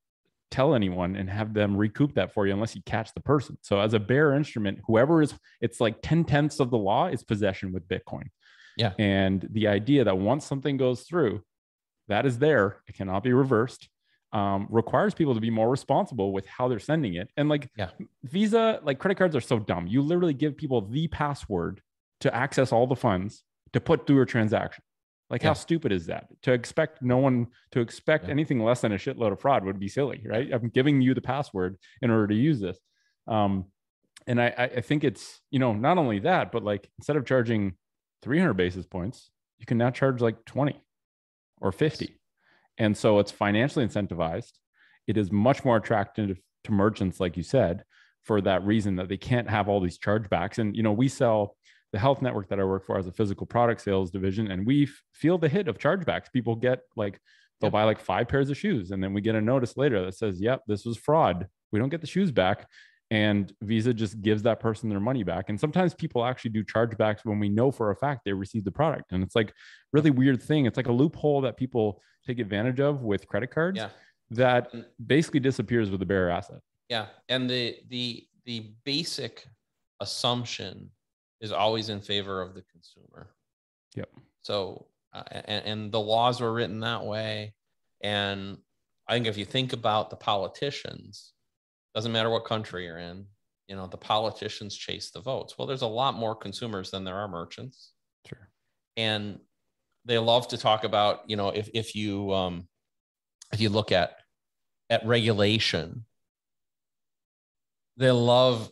Speaker 1: anyone and have them recoup that for you unless you catch the person. So as a bearer instrument, whoever is, it's like 10/10 of the law is possession with Bitcoin.
Speaker 2: Yeah.
Speaker 1: And the idea that once something goes through, that is there, it cannot be reversed, requires people to be more responsible with how they're sending it. And like Visa, like credit cards are so dumb. You literally give people the password to access all the funds to put through a transaction. Like, how stupid is that? To expect anything less than a shitload of fraud would be silly, right? I'm giving you the password in order to use this. And I think it's, you know, not only that, but like instead of charging 300 basis points, you can now charge like 20 or 50. And so it's financially incentivized. It is much more attractive to merchants, like you said, for that reason that they can't have all these chargebacks. And, you know, we sell the health network that I work for as a physical product sales division, and we feel the hit of chargebacks. People get like, they'll buy like 5 pairs of shoes, and then we get a notice later that says, yep, this was fraud. We don't get the shoes back. And Visa just gives that person their money back. And sometimes people actually do chargebacks when we know for a fact they received the product. And it's like really weird thing. It's like a loophole that people take advantage of with credit cards that basically disappears with the bearer asset.
Speaker 2: Yeah. And the basic assumption is always in favor of the consumer.
Speaker 1: Yep.
Speaker 2: So, and the laws were written that way. And I think if you think about the politicians, doesn't matter what country you're in, you know, the politicians chase the votes. Well, there's a lot more consumers than there are merchants.
Speaker 1: Sure.
Speaker 2: And they love to talk about, you know, if you look at regulation, they love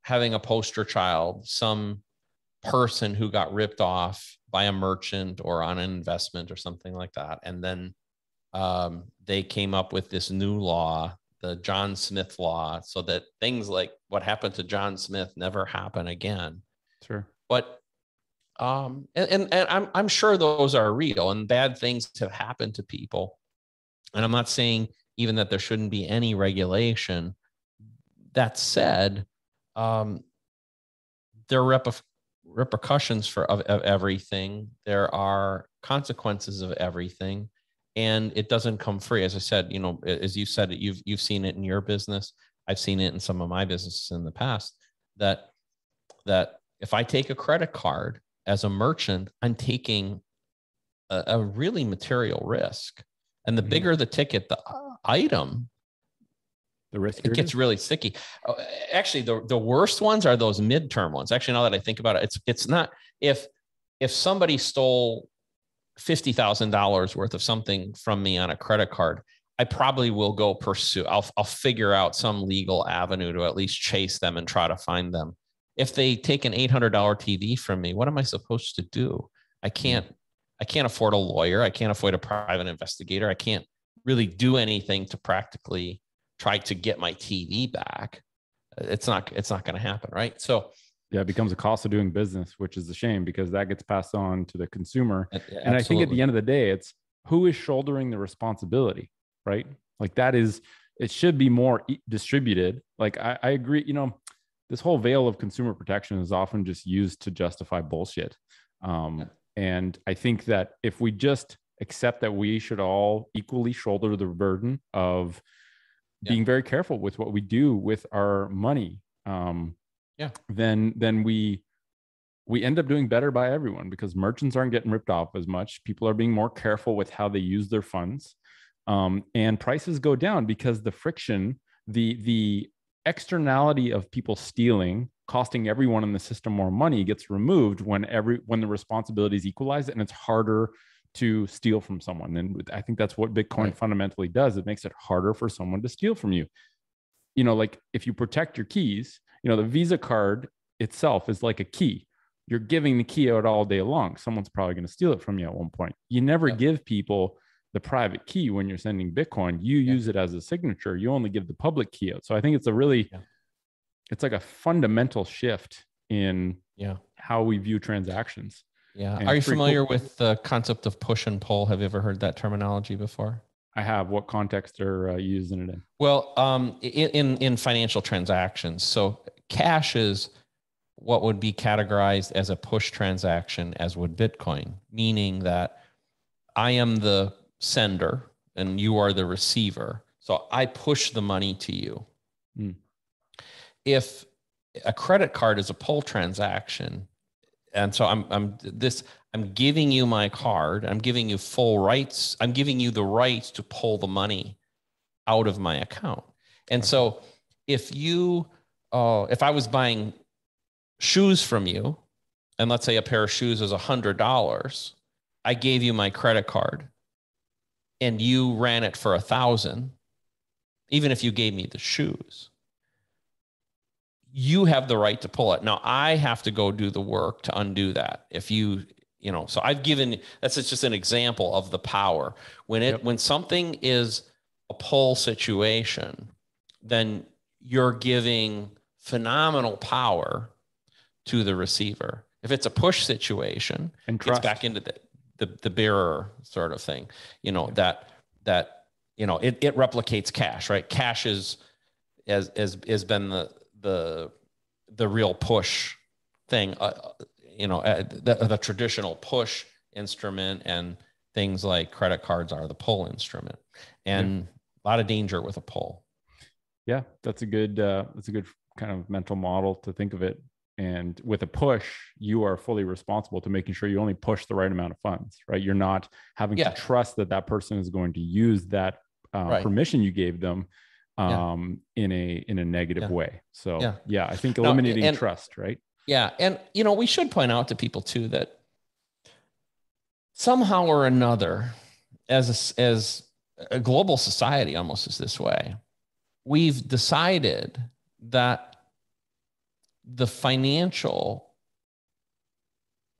Speaker 2: having a poster child, some person who got ripped off by a merchant or on an investment or something like that. And then they came up with this new law, the John Smith law, so that things like what happened to John Smith never happen again.
Speaker 1: Sure.
Speaker 2: But and I'm sure those are real and bad things have happened to people. And I'm not saying even that there shouldn't be any regulation. That said, there are repercussions of everything. There are consequences of everything, and it doesn't come free. As I said, you know, as you said, you've seen it in your business. I've seen it in some of my businesses in the past. That if I take a credit card as a merchant, I'm taking a really material risk. And the bigger the ticket, the item,
Speaker 1: the risk
Speaker 2: it gets really sticky. Actually, the worst ones are those midterm ones. Actually, now that I think about it, it's not if somebody stole $50,000 worth of something from me on a credit card, I probably will go pursue. I'll figure out some legal avenue to at least chase them and try to find them. If they take an $800 TV from me, what am I supposed to do? I can't afford a lawyer. I can't afford a private investigator. I can't really do anything to practically try to get my TV back. It's not going to happen, right? So
Speaker 1: yeah, it becomes a cost of doing business, which is a shame because that gets passed on to the consumer.
Speaker 2: Absolutely.
Speaker 1: And I think at the end of the day, it's who is shouldering the responsibility, right? Like it should be more distributed. Like I agree, this whole veil of consumer protection is often just used to justify bullshit. And I think that if we just accept that we should all equally shoulder the burden of being very careful with what we do with our money, then we end up doing better by everyone because merchants aren't getting ripped off as much. People are being more careful with how they use their funds, and prices go down because the friction, the externality of people stealing, costing everyone in the system more money gets removed when the responsibility is equalized, and it's harder to steal from someone. And I think that's what Bitcoin fundamentally does. It makes it harder for someone to steal from you. Like if you protect your keys, the Visa card itself is like a key. You're giving the key out all day long. Someone's probably going to steal it from you at one point. You never give people the private key when you're sending Bitcoin. You use it as a signature. You only give the public key out. So I think it's it's like a fundamental shift in how we view transactions.
Speaker 2: Yeah. Are you familiar with the concept of push and pull? Have you ever heard that terminology before?
Speaker 1: I have. What context are you using it in?
Speaker 2: Well, in financial transactions. So cash is what would be categorized as a push transaction, as would Bitcoin, meaning that I am the sender and you are the receiver. So I push the money to you. If a credit card is a pull transaction, and so I'm giving you my card, I'm giving you full rights, I'm giving you the right to pull the money out of my account. And so if I was buying shoes from you, and let's say a pair of shoes is $100, I gave you my credit card and you ran it for $1,000, even if you gave me the shoes, you have the right to pull it. Now I have to go do the work to undo that. So I've given, that's just an example of the power. When something is a pull situation, then you're giving phenomenal power to the receiver. If it's a push situation, it's back into the bearer sort of thing, that it replicates cash, right? Cash has been the real push thing, the traditional push instrument, and things like credit cards are the pull instrument, and a lot of danger with a pull.
Speaker 1: Yeah, that's a good kind of mental model to think of it. And with a push, you are fully responsible to making sure you only push the right amount of funds, right? You're not having to trust that person is going to use that permission you gave them in a negative way. So I think eliminating trust, right?
Speaker 2: Yeah. And, we should point out to people too, that somehow or another, as a global society almost is this way, we've decided that the financial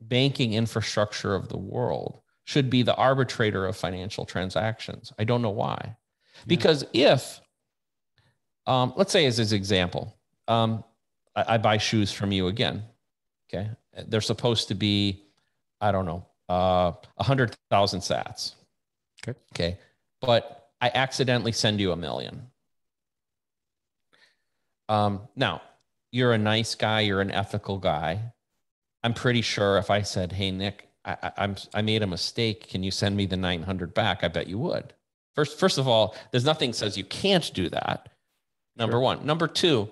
Speaker 2: banking infrastructure of the world should be the arbitrator of financial transactions. I don't know why. Because if, let's say as an example, I buy shoes from you again, okay? They're supposed to be, I don't know, 100,000 sats. Okay. But I accidentally send you 1 million. Now, you're a nice guy, you're an ethical guy. I'm pretty sure if I said, hey, Nick, I made a mistake, can you send me the 900 back? I bet you would. First of all, there's nothing says you can't do that. Number one. Number two,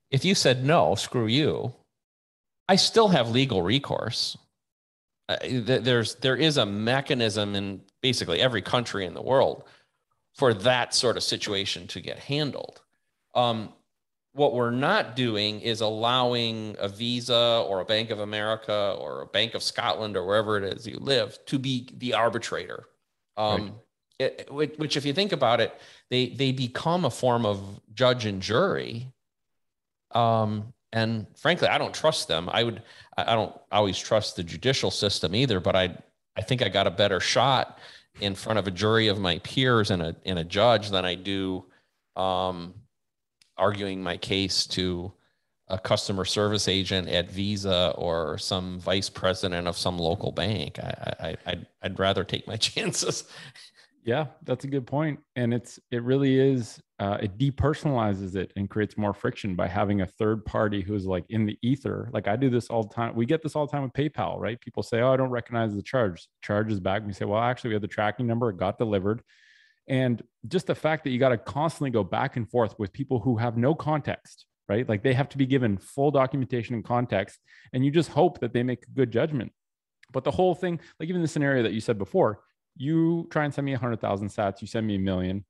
Speaker 2: if you said no, screw you, I still have legal recourse. there is a mechanism in basically every country in the world for that sort of situation to get handled. What we're not doing is allowing a Visa or a Bank of America or a Bank of Scotland or wherever it is you live to be the arbitrator.
Speaker 1: Right.
Speaker 2: Which, if you think about it, they become a form of judge and jury. And frankly, I don't trust them. I don't always trust the judicial system either, but I think I got a better shot in front of a jury of my peers and a judge than I do arguing my case to a customer service agent at Visa or some vice president of some local bank. I'd rather take my chances.
Speaker 1: Yeah, that's a good point. And it really is, it depersonalizes it and creates more friction by having a third party who's like in the ether. Like I do this all the time. We get this all the time with PayPal, right? People say, oh, I don't recognize the charge. Charge is back. And we say, well, actually we have the tracking number. It got delivered. And just the fact that you got to constantly go back and forth with people who have no context, right? Like they have to be given full documentation and context, and you just hope that they make a good judgment. But the whole thing, like even the scenario that you said before, you try and send me 100,000 sats, you send me 1,000,000.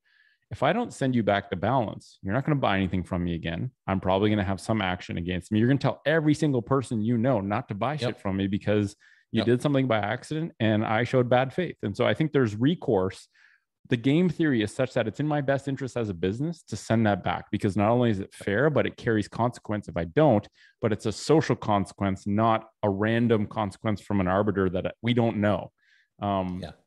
Speaker 1: If I don't send you back the balance, you're not going to buy anything from me again. I'm probably going to have some action against me. You're going to tell every single person you know not to buy shit from me because you did something by accident and I showed bad faith. And so I think there's recourse. The game theory is such that it's in my best interest as a business to send that back, because not only is it fair, but it carries consequence if I don't, but it's a social consequence, not a random consequence from an arbiter that we don't know.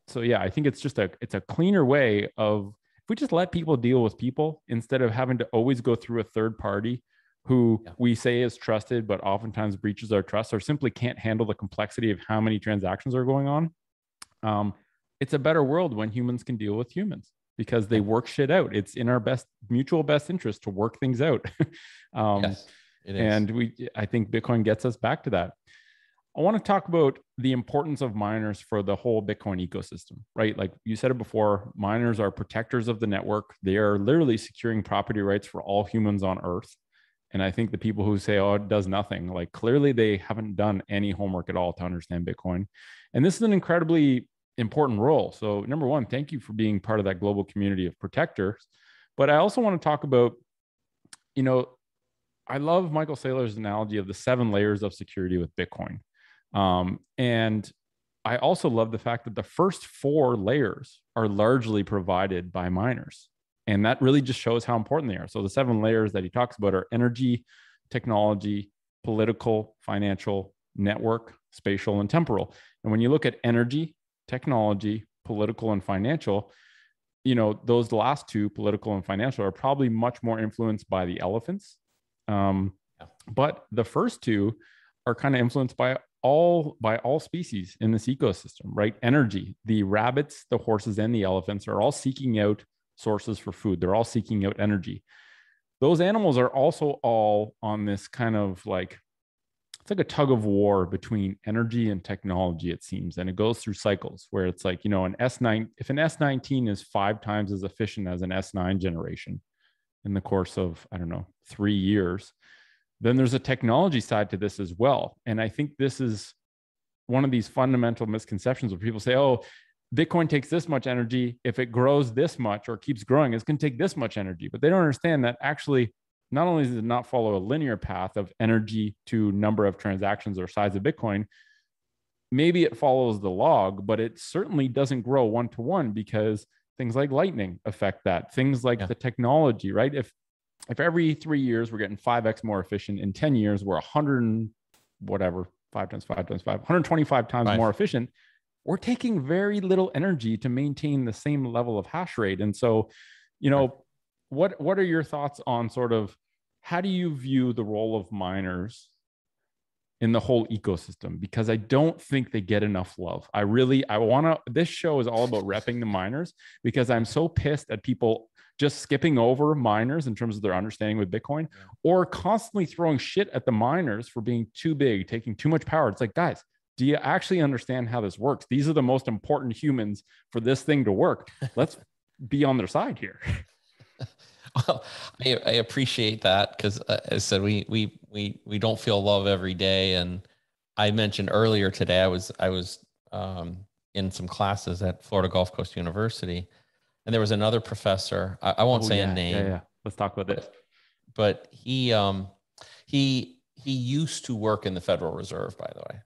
Speaker 1: So yeah, I think it's just it's a cleaner way of, if we just let people deal with people instead of having to always go through a third party who we say is trusted, but oftentimes breaches our trust or simply can't handle the complexity of how many transactions are going on. It's a better world when humans can deal with humans because they work shit out. It's in our mutual best interest to work things out.
Speaker 2: Yes, it is.
Speaker 1: And I think Bitcoin gets us back to that. I want to talk about the importance of miners for the whole Bitcoin ecosystem, right? Like you said it before, miners are protectors of the network. They are literally securing property rights for all humans on Earth. And I think the people who say, oh, it does nothing, like clearly they haven't done any homework at all to understand Bitcoin. And this is an incredibly important role. So number one, thank you for being part of that global community of protectors. But I also want to talk about, I love Michael Saylor's analogy of the 7 layers of security with Bitcoin. And I also love the fact that the first 4 layers are largely provided by miners. And that really just shows how important they are. So the 7 layers that he talks about are energy, technology, political, financial, network, spatial, and temporal. And when you look at energy, technology, political, and financial, those last 2, political and financial, are probably much more influenced by the elephants. But the first 2 are kind of influenced by all species in this ecosystem, right? Energy, the rabbits, the horses, and the elephants are all seeking out sources for food. They're all seeking out energy. Those animals are also all on this kind of like, it's like a tug of war between energy and technology, it seems. And it goes through cycles where it's like, an S9, if an S19 is 5 times as efficient as an S9 generation in the course of, 3 years, then there's a technology side to this as well. And I think this is one of these fundamental misconceptions where people say, oh, Bitcoin takes this much energy. If it grows this much or keeps growing, it's going to take this much energy. But they don't understand that actually, not only does it not follow a linear path of energy to number of transactions or size of Bitcoin, maybe it follows the log, but it certainly doesn't grow 1-to-1 because things like lightning affect that. Things like the technology, right? If every 3 years we're getting 5x more efficient, in 10 years we're 100 whatever, 5 times 5 times 5, 125 times more efficient, we're taking very little energy to maintain the same level of hash rate. And so, what are your thoughts on sort of how do you view the role of miners in the whole ecosystem? Because I don't think they get enough love. This show is all about repping the miners because I'm so pissed at people just skipping over miners in terms of their understanding with Bitcoin or constantly throwing shit at the miners for being too big, taking too much power. It's like, guys, do you actually understand how this works? These are the most important humans for this thing to work. Let's be on their side here.
Speaker 2: Well, I appreciate that because, as I said, we don't feel love every day, and I mentioned earlier today, I was in some classes at Florida Gulf Coast University, and there was another professor. I won't say a name.
Speaker 1: Yeah. Let's talk about this.
Speaker 2: But he used to work in the Federal Reserve, by the way.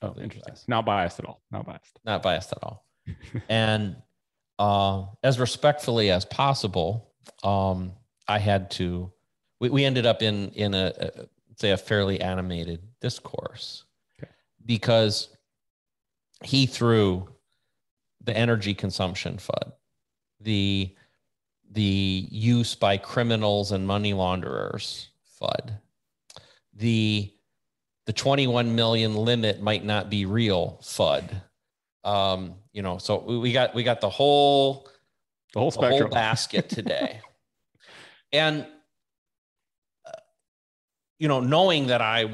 Speaker 1: Oh, interesting. Not biased at all. Not biased.
Speaker 2: Not biased at all. And as respectfully as possible, I had to. We ended up in a fairly animated discourse, okay, because he threw the energy consumption FUD, the use by criminals and money launderers FUD, the 21 million limit might not be real FUD. So we got the whole spectrum, the whole basket today. And knowing that I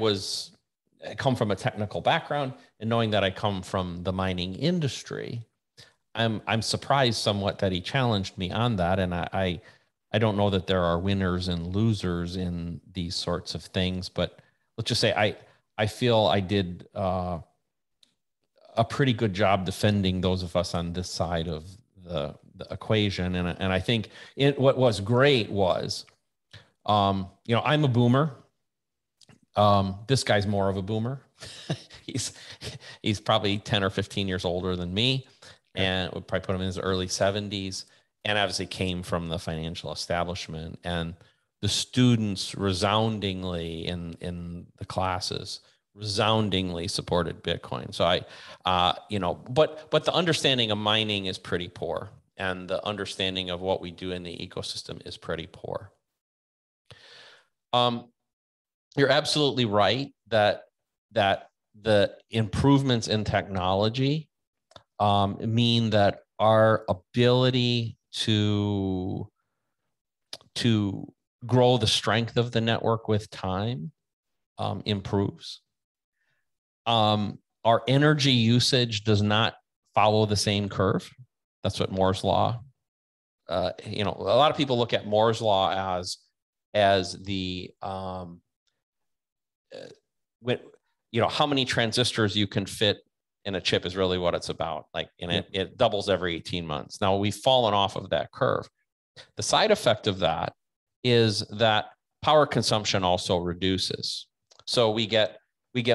Speaker 2: come from a technical background and knowing that I come from the mining industry, I'm surprised somewhat that he challenged me on that. And I don't know that there are winners and losers in these sorts of things, but let's just say I feel I did a pretty good job defending those of us on this side of the equation. And I think what was great was, I'm a boomer. This guy's more of a boomer. he's probably 10 or 15 years older than me, and would probably put him in his early 70s, and obviously came from the financial establishment. And the students resoundingly in the classes resoundingly supported Bitcoin. So but the understanding of mining is pretty poor, and the understanding of what we do in the ecosystem is pretty poor. You're absolutely right that the improvements in technology mean that our ability to grow the strength of the network with time improves. Our energy usage does not follow the same curve. That's what Moore's law. A lot of people look at Moore's law as the how many transistors you can fit in a chip is really what it's about. It doubles every 18 months. Now we've fallen off of that curve. The side effect of that is that power consumption also reduces. So we get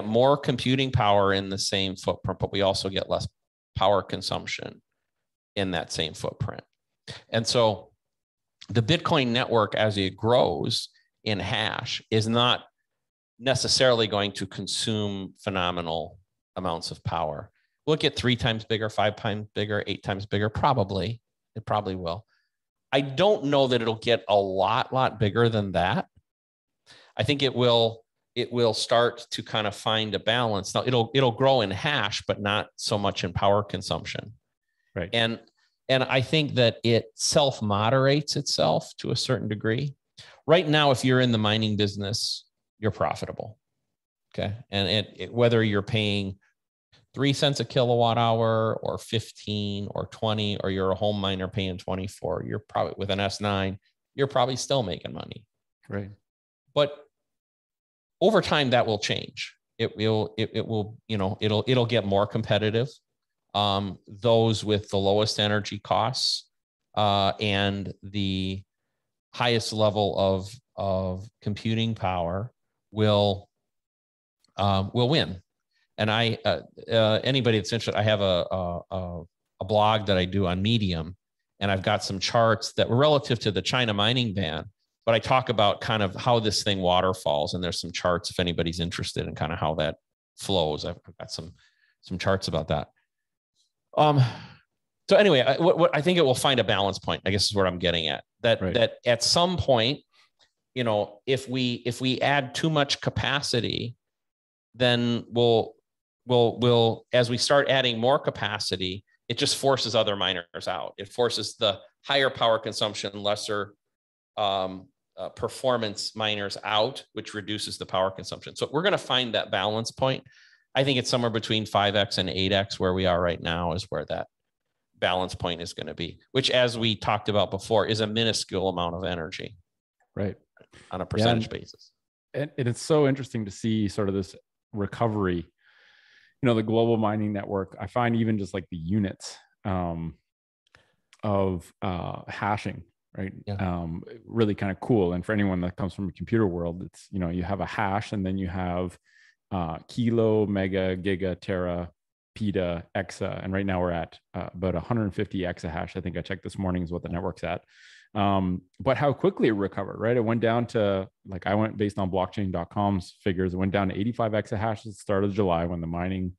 Speaker 2: more computing power in the same footprint, but we also get less power consumption in that same footprint. And so the Bitcoin network, as it grows in hash, is not necessarily going to consume phenomenal amounts of power. Will it get 3 times bigger, 5 times bigger, 8 times bigger? Probably. It probably will. I don't know that it'll get a lot bigger than that. I think it will start to kind of find a balance. Now it'll grow in hash, but not so much in power consumption.
Speaker 1: Right.
Speaker 2: And I think that it self-moderates itself to a certain degree. Right now, if you're in the mining business, you're profitable. Okay. And whether you're paying 3 cents a kilowatt hour or 15 or 20, or you're a home miner paying 24, you're probably with an S9, you're probably still making money.
Speaker 1: Right.
Speaker 2: But over time that will change. It'll get more competitive. Those with the lowest energy costs and the highest level of computing power will win. And anybody that's interested, I have a blog that I do on Medium, and I've got some charts that were relative to the China mining ban, but I talk about kind of how this thing waterfalls, and there's some charts if anybody's interested in kind of how that flows. I've got some charts about that. So anyway, what I think it will find a balance point, I guess is what I'm getting at. That at some point, if we add too much capacity, then we'll as we start adding more capacity, it just forces other miners out. It forces the higher power consumption, lesser performance miners out, which reduces the power consumption. So we're going to find that balance point. I think it's somewhere between 5x and 8x where we are right now is where that balance point is going to be, which, as we talked about before, is a minuscule amount of energy,
Speaker 1: right,
Speaker 2: on a percentage basis.
Speaker 1: And it's so interesting to see sort of this recovery the global mining network, I find even just like the units of hashing, right?
Speaker 2: Yeah.
Speaker 1: Really kind of cool. And for anyone that comes from a computer world, it's, you have a hash, and then you have kilo, mega, giga, tera, peta, exa. And right now we're at about 150 exahash. I think I checked this morning is what the network's at. But how quickly it recovered, right? It went down to, like, I went based on blockchain.com's figures, it went down to 85 exahash at the start of July when the mining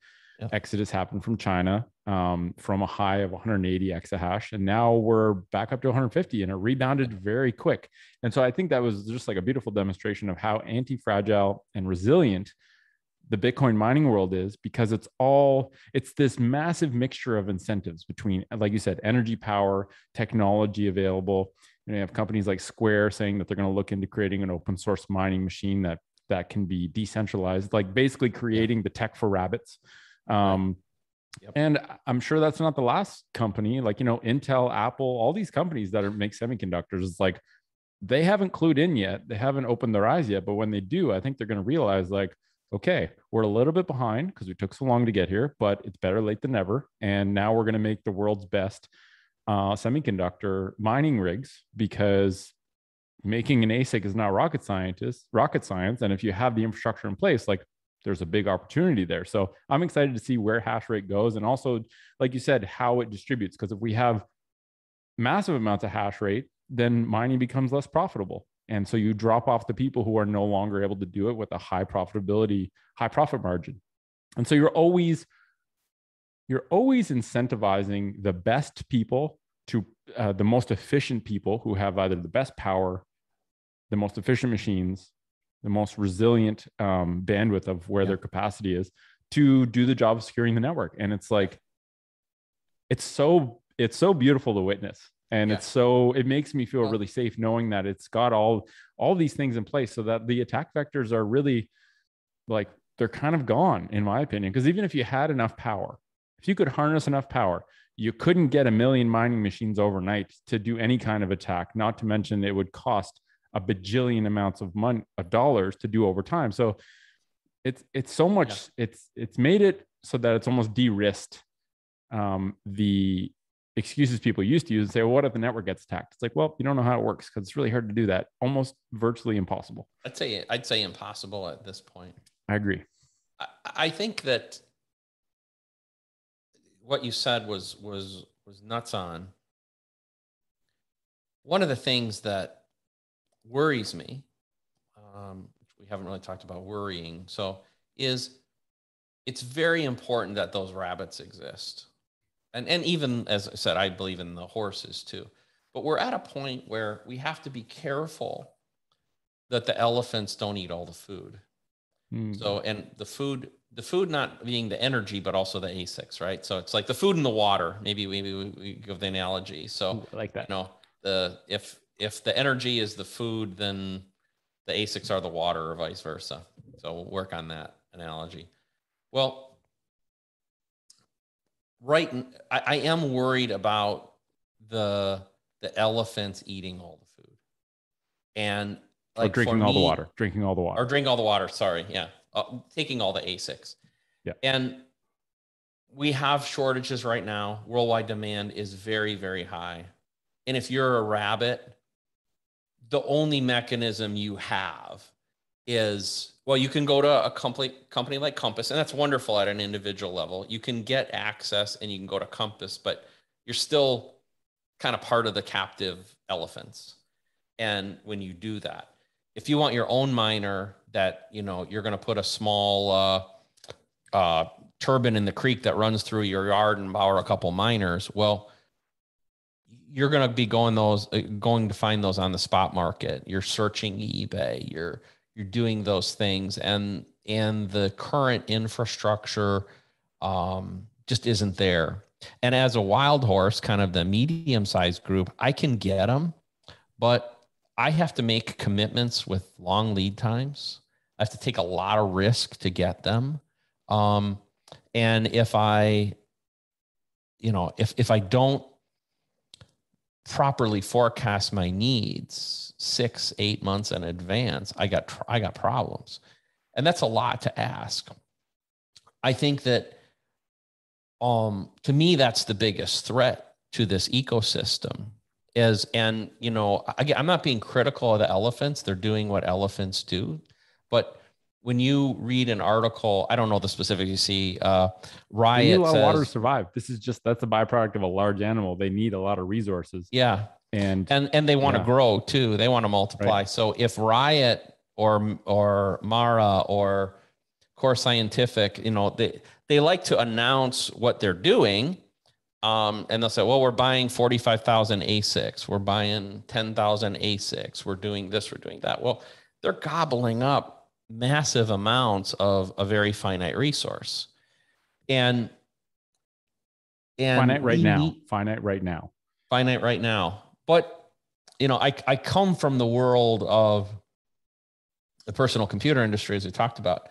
Speaker 1: exodus happened from China, from a high of 180 exahash. And now we're back up to 150, and it rebounded very quick. And so I think that was just like a beautiful demonstration of how anti-fragile and resilient the Bitcoin mining world is, because it's this massive mixture of incentives between, like you said, energy, power, technology available. You have companies like Square saying that they're going to look into creating an open source mining machine that can be decentralized, like basically creating the tech for rabbits. And I'm sure that's not the last company, like, Intel, Apple, all these companies that make semiconductors. It's like, they haven't clued in yet. They haven't opened their eyes yet. But when they do, I think they're going to realize, like, okay, we're a little bit behind because we took so long to get here, but it's better late than never. And now we're going to make the world's best semiconductor mining rigs, because making an ASIC is not rocket science. And if you have the infrastructure in place, like, there's a big opportunity there. So I'm excited to see where hash rate goes. And also, like you said, how it distributes. Because if we have massive amounts of hash rate, then mining becomes less profitable. And so you drop off the people who are no longer able to do it with a high profit margin. And so you're always incentivizing the best people to the most efficient people who have either the best power, the most efficient machines, the most resilient bandwidth of where their capacity is, to do the job of securing the network. And it's like, it's so beautiful to witness. And it makes me feel really safe knowing that it's got all these things in place, so that the attack vectors are really, like, they're kind of gone, in my opinion. Because even if you had enough power, if you could harness enough power, you couldn't get 1 million mining machines overnight to do any kind of attack. Not to mention it would cost a bajillion amounts of dollars to do over time. So it's so much. It's made it so that it's almost de-risked the excuses people used to use and say, well, what if the network gets attacked? It's like, well, you don't know how it works, because it's really hard to do that. Almost virtually impossible.
Speaker 2: I'd say impossible at this point.
Speaker 1: I agree.
Speaker 2: I think that what you said was nuts on. One of the things that worries me, which we haven't really talked about worrying, so is it's very important that those rabbits exist. And even, as I said, I believe in the horses too. But we're at a point where we have to be careful that the elephants don't eat all the food. So, and the food not being the energy, but also the ASICs, right? So it's like the food and the water. Maybe we give the analogy. So
Speaker 1: I like that.
Speaker 2: If the energy is the food, then the ASICs are the water, or vice versa. So we'll work on that analogy. Well, I am worried about the elephants eating all the food, and like
Speaker 1: drinking all the water.
Speaker 2: Sorry, yeah, taking all the ASICs.
Speaker 1: Yeah,
Speaker 2: and we have shortages right now. Worldwide demand is very, very high, and if you're a rabbit, the only mechanism you have is, well, you can go to a company like Compass, and that's wonderful at an individual level. You can get access and you can go to Compass, but you're still kind of part of the captive elephants. And when you do that, if you want your own miner that, you're going to put a small turbine in the creek that runs through your yard and power a couple miners, well, you're going to be going to find those on the spot market. You're searching eBay. You're doing those things, and the current infrastructure just isn't there. And as a wild horse, kind of the medium-sized group, I can get them, but I have to make commitments with long lead times. I have to take a lot of risk to get them. And if I don't properly forecast my needs 6-8 months in advance, I got problems. And that's a lot to ask. I think that to me, that's the biggest threat to this ecosystem and, you know, again, I'm not being critical of the elephants. They're doing what elephants do. But when you read an article, I don't know the specifics you see,
Speaker 1: They need a
Speaker 2: Riot
Speaker 1: lot of water to
Speaker 2: says,
Speaker 1: survive. That's a byproduct of a large animal. They need a lot of resources.
Speaker 2: yeah.
Speaker 1: And
Speaker 2: they want to grow too. They want to multiply.
Speaker 1: Right.
Speaker 2: So if Riot or Mara or Core Scientific, you know, they like to announce what they're doing. And they'll say, well, we're buying 45,000 ASICs. We're buying 10,000 ASICs. We're doing this, we're doing that. Well, they're gobbling up massive amounts of a very finite resource. And
Speaker 1: finite right now.
Speaker 2: Finite right now. But, you know, I come from the world of the personal computer industry, as we talked about.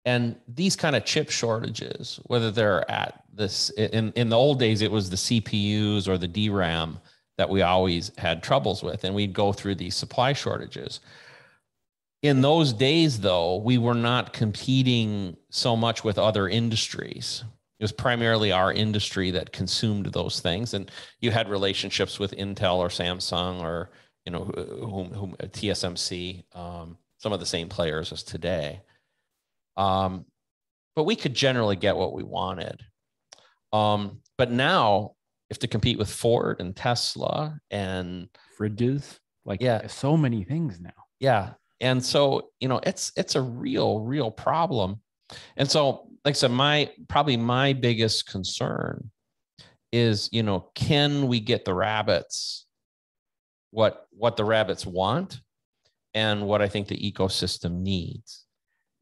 Speaker 2: And these kind of chip shortages, whether they're at this, in the old days, it was the CPUs or the DRAM that we always had troubles with. And we'd go through these supply shortages. In those days, though, we were not competing so much with other industries. It was primarily our industry that consumed those things. And you had relationships with Intel or Samsung or, you know, TSMC, some of the same players as today. But we could generally get what we wanted. But now, if to compete with Ford and Tesla and
Speaker 1: fridges, like so many things now.
Speaker 2: Yeah. And so, you know, it's a real problem. And so, like I said, probably my biggest concern is, you know, can we get the rabbits what the rabbits want and what I think the ecosystem needs,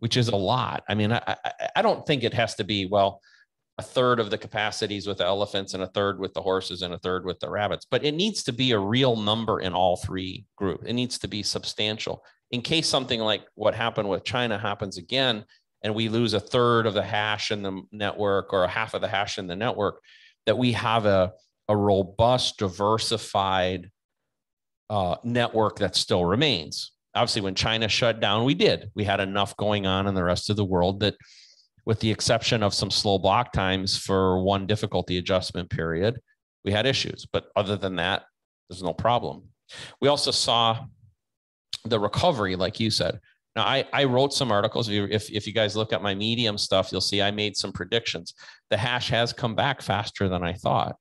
Speaker 2: which is a lot. I mean, I don't think it has to be, well, a third of the capacities with the elephants and a third with the horses and a third with the rabbits, but it needs to be a real number in all three groups. It needs to be substantial in case something like what happened with China happens again, and we lose a third of the hash in the network or a half of the hash in the network, that we have a robust, diversified network that still remains. Obviously, when China shut down, we had enough going on in the rest of the world that, with the exception of some slow block times for one difficulty adjustment period, we had issues. But other than that, there's no problem. We also saw the recovery, like you said. Now, I wrote some articles. If you guys look at my Medium stuff, you'll see I made some predictions. The hash has come back faster than I thought.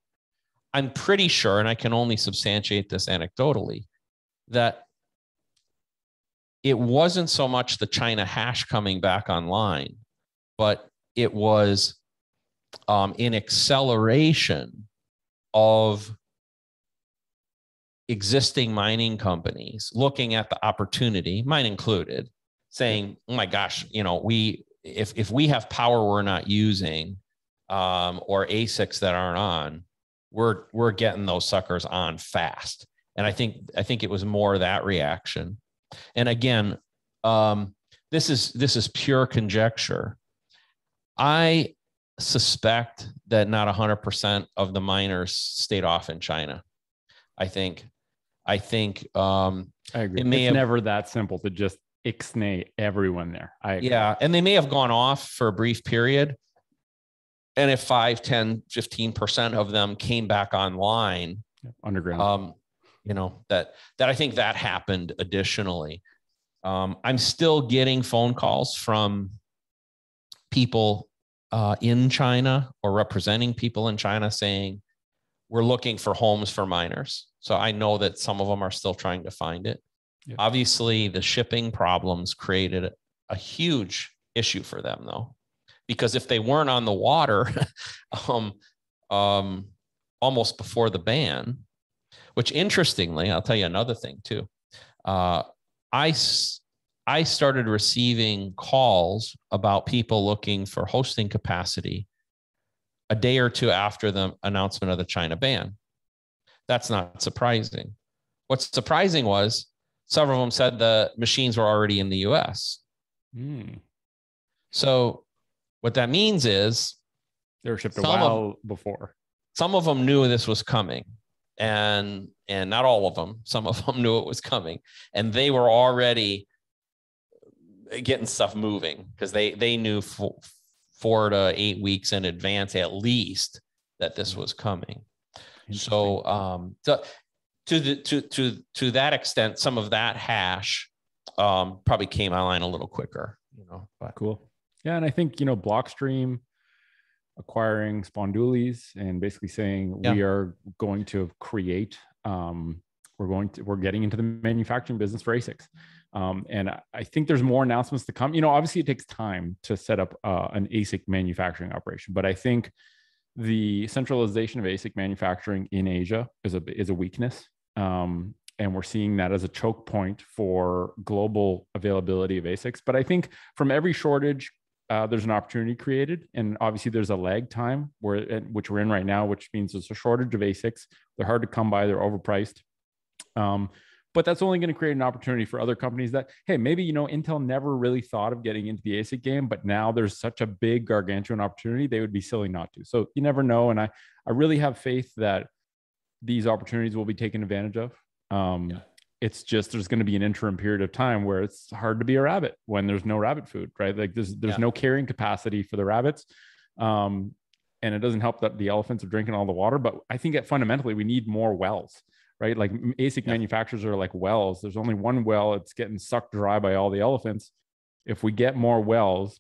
Speaker 2: I'm pretty sure, and I can only substantiate this anecdotally, that it wasn't so much the China hash coming back online, but it was an acceleration of existing mining companies looking at the opportunity, mine included, saying, oh my gosh, you know, if we have power we're not using, or ASICs that aren't on, we're getting those suckers on fast. And I think it was more that reaction. And again, this is pure conjecture. I suspect that not 100% of the miners stayed off in China. I think I agree.
Speaker 1: It's never that simple to just ixnay everyone there.
Speaker 2: Yeah. And they may have gone off for a brief period. And if 5, 10, 15% of them came back online
Speaker 1: underground,
Speaker 2: you know, that I think that happened additionally. I'm still getting phone calls from people in China or representing people in China saying, we're looking for homes for miners. So I know that some of them are still trying to find it. Yeah. Obviously, the shipping problems created a huge issue for them, though, because if they weren't on the water almost before the ban, which interestingly, I'll tell you another thing too. I started receiving calls about people looking for hosting capacity a day or two after the announcement of the China ban. That's not surprising. What's surprising was several of them said the machines were already in the US. So what that means is
Speaker 1: they were shipped a while before.
Speaker 2: Some of them knew this was coming, and not all of them. Some of them knew it was coming, and they were already getting stuff moving because they knew 4 to 8 weeks in advance, at least, that this was coming. So, to that extent, some of that hash probably came online a little quicker, but
Speaker 1: cool. Yeah. And I think, Blockstream acquiring Spondoolies and basically saying we are going to create, we're getting into the manufacturing business for ASICs. And I think there's more announcements to come. Obviously it takes time to set up an ASIC manufacturing operation, but I think the centralization of ASIC manufacturing in Asia is a weakness. And we're seeing that as a choke point for global availability of ASICs. But I think from every shortage, there's an opportunity created. And obviously there's a lag time which we're in right now, which means there's a shortage of ASICs. They're hard to come by. They're overpriced. But that's only going to create an opportunity for other companies that, hey, maybe, Intel never really thought of getting into the ASIC game, but now there's such a big gargantuan opportunity, they would be silly not to. So you never know. And I really have faith that these opportunities will be taken advantage of. It's just, there's going to be an interim period of time where it's hard to be a rabbit when there's no rabbit food, right? Like there's no carrying capacity for the rabbits. And it doesn't help that the elephants are drinking all the water, but I think that fundamentally we need more wells, right? Like ASIC manufacturers are like wells. There's only one well. It's getting sucked dry by all the elephants. If we get more wells,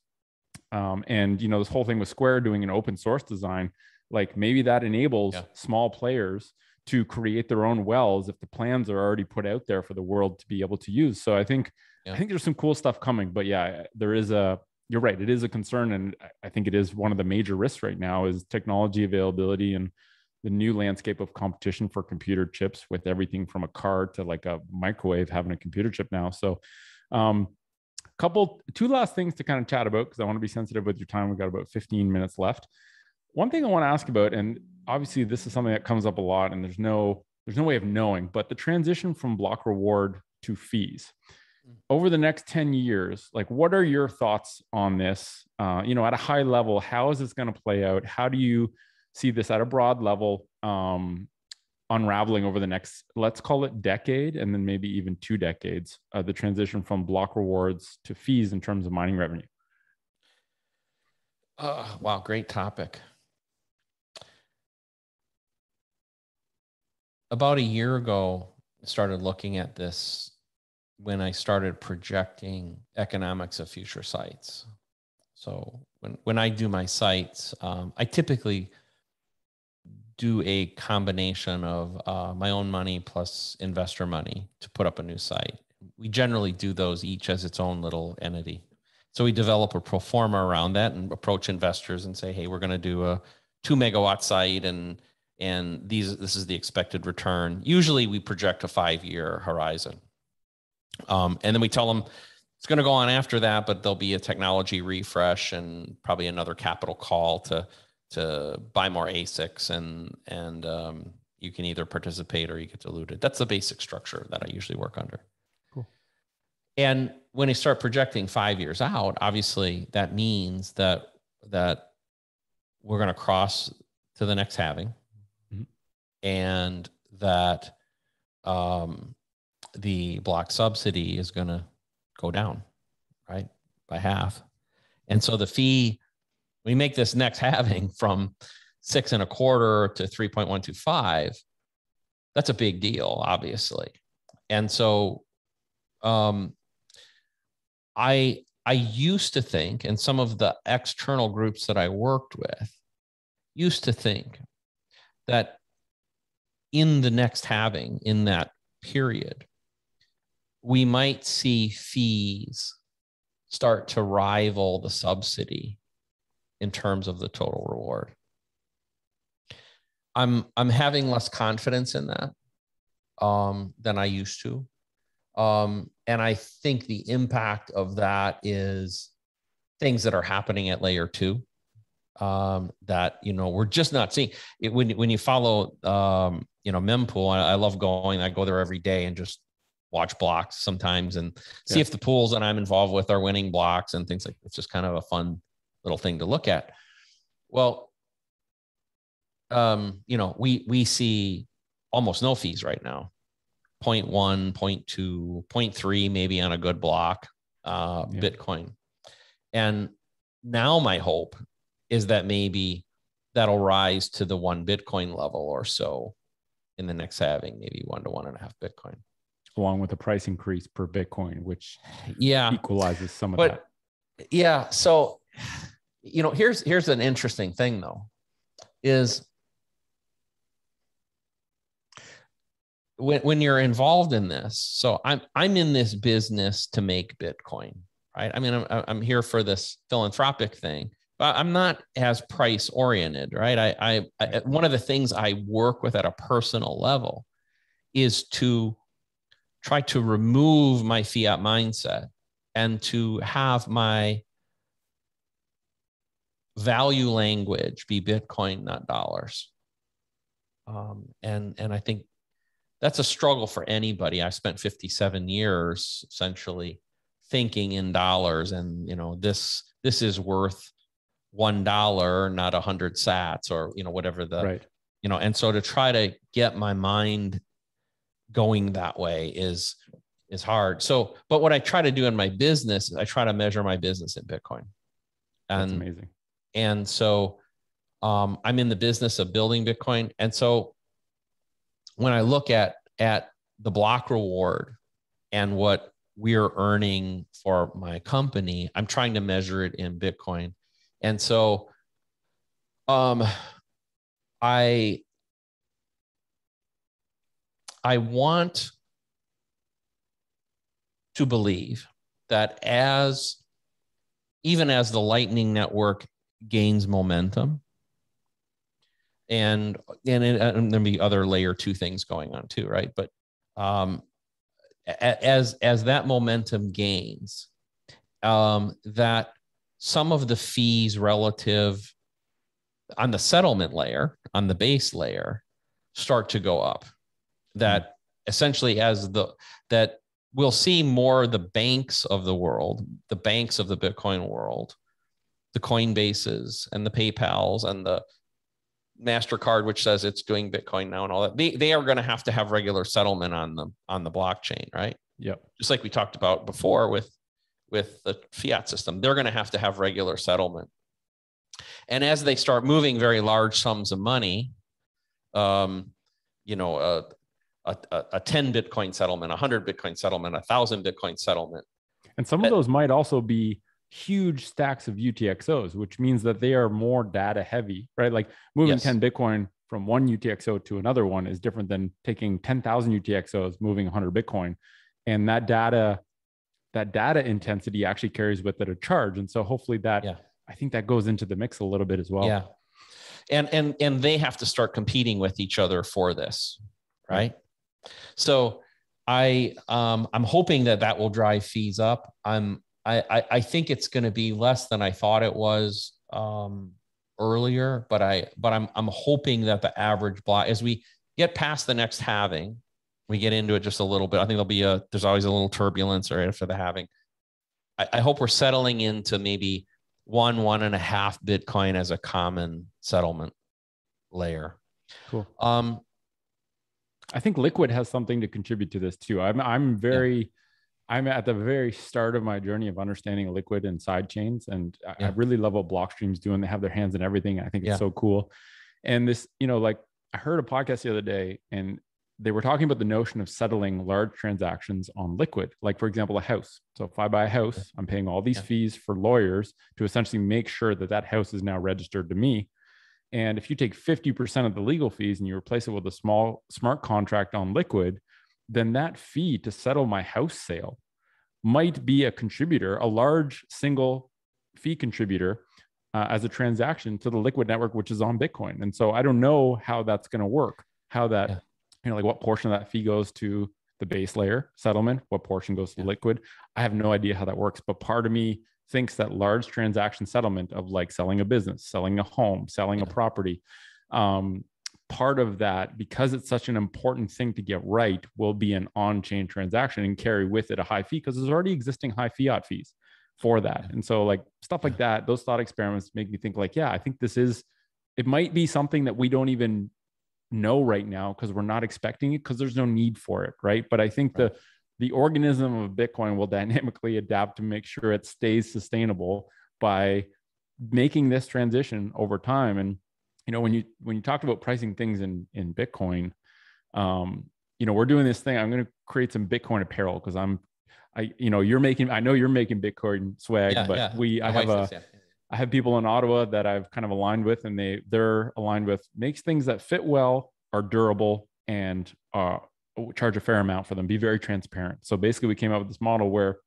Speaker 1: and this whole thing with Square doing an open source design, like maybe that enables small players to create their own wells if the plans are already put out there for the world to be able to use. So I think there's some cool stuff coming, but you're right. It is a concern. And I think it is one of the major risks right now is technology availability and the new landscape of competition for computer chips, with everything from a car to like a microwave having a computer chip now. So two last things to kind of chat about, because I want to be sensitive with your time. We've got about 15 minutes left. One thing I want to ask about, and obviously this is something that comes up a lot and there's no way of knowing, but the transition from block reward to fees over the next 10 years, like what are your thoughts on this? At a high level, how is this going to play out? How do you see this at a broad level, unraveling over the next, let's call it decade, and then maybe even 2 decades, the transition from block rewards to fees in terms of mining revenue?
Speaker 2: Wow. Great topic. About a year ago, I started looking at this when I started projecting economics of future sites. So when I do my sites, I typically do a combination of my own money plus investor money to put up a new site. We generally do those each as its own little entity. So we develop a pro forma around that and approach investors and say, hey, we're going to do a 2 megawatt site and this is the expected return. Usually we project a 5-year horizon. And then we tell them it's going to go on after that, but there'll be a technology refresh and probably another capital call to buy more ASICs, and you can either participate or you get diluted. That's the basic structure that I usually work under.
Speaker 1: Cool.
Speaker 2: And when you start projecting 5 years out, obviously that means that we're going to cross to the next halving, and that the block subsidy is going to go down, right, by half. And so the fee, we make this next halving from 6.25 to 3.125. That's a big deal, obviously. And so I used to think, and some of the external groups that I worked with used to think, that in the next halving, in that period, we might see fees start to rival the subsidy in terms of the total reward. I'm having less confidence in that than I used to. And I think the impact of that is things that are happening at layer 2 that, we're just not seeing it. When you follow, mempool, I love going, I go there every day and just watch blocks sometimes and see if the pools that I'm involved with are winning blocks and things like that. It's just kind of a fun little thing to look at. Well, we see almost no fees right now, 0.1, 0.2, 0.3, maybe on a good block, Bitcoin. And now my hope is that maybe that'll rise to the 1 Bitcoin level or so in the next halving, maybe 1 to 1.5 Bitcoin.
Speaker 1: Along with the price increase per Bitcoin, which
Speaker 2: yeah
Speaker 1: equalizes some of that.
Speaker 2: Yeah. So, here's an interesting thing though, is when you're involved in this. So I'm in this business to make Bitcoin, right? I mean, I'm here for this philanthropic thing, but I'm not as price oriented, right? I one of the things I work with at a personal level is to try to remove my fiat mindset and to have my value language be Bitcoin, not dollars. And I think that's a struggle for anybody. I spent 57 years essentially thinking in dollars, and this is worth $1, not 100 sats, or whatever the
Speaker 1: right.
Speaker 2: And so to try to get my mind going that way is hard. So, but what I try to do in my business is I try to measure my business in Bitcoin.
Speaker 1: That's amazing.
Speaker 2: And so I'm in the business of building Bitcoin. And so when I look at the block reward and what we're earning for my company, I'm trying to measure it in Bitcoin. And so I want to believe that even as the Lightning Network gains momentum, and there'll be other layer 2 things going on too, right? But as that momentum gains, that some of the fees relative on the settlement layer, on the base layer, start to go up. That essentially that we'll see more the banks of the world, the banks of the Bitcoin world, the Coinbases and the PayPals and the MasterCard, which says it's doing Bitcoin now and all that. They are going to have regular settlement on the blockchain, right?
Speaker 1: Yep.
Speaker 2: Just like we talked about before with the fiat system, they're going to have regular settlement. And as they start moving very large sums of money, a 10 Bitcoin settlement, 100 Bitcoin settlement, 1,000 Bitcoin settlement.
Speaker 1: And some of those might also be huge stacks of UTXOs, which means that they are more data heavy, right? Like moving 10 Bitcoin from one UTXO to another one is different than taking 10,000 UTXOs, moving 100 Bitcoin. And that data intensity actually carries with it a charge. And so hopefully I think that goes into the mix a little bit as well.
Speaker 2: Yeah. And they have to start competing with each other for this, right? So I'm hoping that will drive fees up. I think it's going to be less than I thought it was earlier, but I'm hoping that the average block, as we get past the next halving, we get into it just a little bit. I think there's always a little turbulence right after the halving. I hope we're settling into maybe 1.5 Bitcoin as a common settlement layer.
Speaker 1: Cool. I think Liquid has something to contribute to this too. I'm at the very start of my journey of understanding Liquid and side chains, and I really love what Blockstream's doing. They have their hands in everything. I think it's so cool. And this, like I heard a podcast the other day, and they were talking about the notion of settling large transactions on Liquid, like for example, a house. So if I buy a house, I'm paying all these fees for lawyers to essentially make sure that house is now registered to me. And if you take 50% of the legal fees and you replace it with a small smart contract on Liquid, then that fee to settle my house sale might be a contributor, a large single fee contributor as a transaction to the Liquid network, which is on Bitcoin. And so I don't know how that's going to work, how that, like what portion of that fee goes to the base layer settlement, what portion goes to Liquid. I have no idea how that works, but part of me thinks that large transaction settlement of like selling a business, selling a home, selling a property, part of that, because it's such an important thing to get right, will be an on-chain transaction and carry with it a high fee, because there's already existing high fiat fees for that. And so like stuff like that, those thought experiments make me think like, I think it might be something that we don't even know right now because we're not expecting it, because there's no need for it, right? But I think the organism of Bitcoin will dynamically adapt to make sure it stays sustainable by making this transition over time. And, when you talked about pricing things in Bitcoin, we're doing this thing. I'm going to create some Bitcoin apparel because I know you're making Bitcoin swag,
Speaker 2: Yeah,
Speaker 1: but
Speaker 2: yeah.
Speaker 1: I have people in Ottawa that I've kind of aligned with, and they're aligned with makes things that fit well, are durable, and charge a fair amount for them. Be very transparent. So basically, we came up with this model where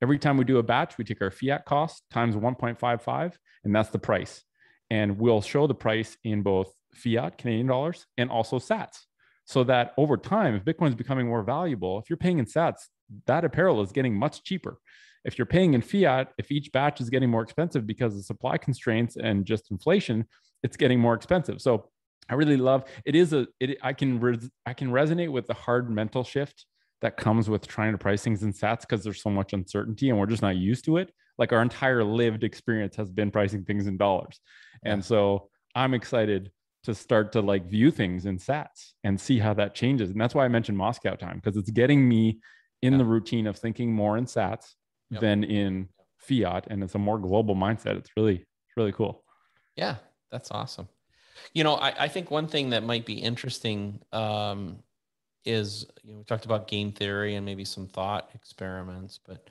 Speaker 1: every time we do a batch, we take our fiat cost times 1.55, and that's the price. And we'll show the price in both fiat, Canadian dollars, and also sats. So that over time, if Bitcoin is becoming more valuable, if you're paying in sats, that apparel is getting much cheaper. If you're paying in fiat, if each batch is getting more expensive because of supply constraints and just inflation, it's getting more expensive. So I really love it. I can resonate with the hard mental shift that comes with trying to price things in sats because there's so much uncertainty and we're just not used to it. Like our entire lived experience has been pricing things in dollars. Yeah. And so I'm excited to start to like view things in sats and see how that changes. And that's why I mentioned Moscow time, because it's getting me in the routine of thinking more in sats than in fiat. And it's a more global mindset. It's really cool.
Speaker 2: Yeah, that's awesome. I think one thing that might be interesting is, we talked about game theory and maybe some thought experiments, but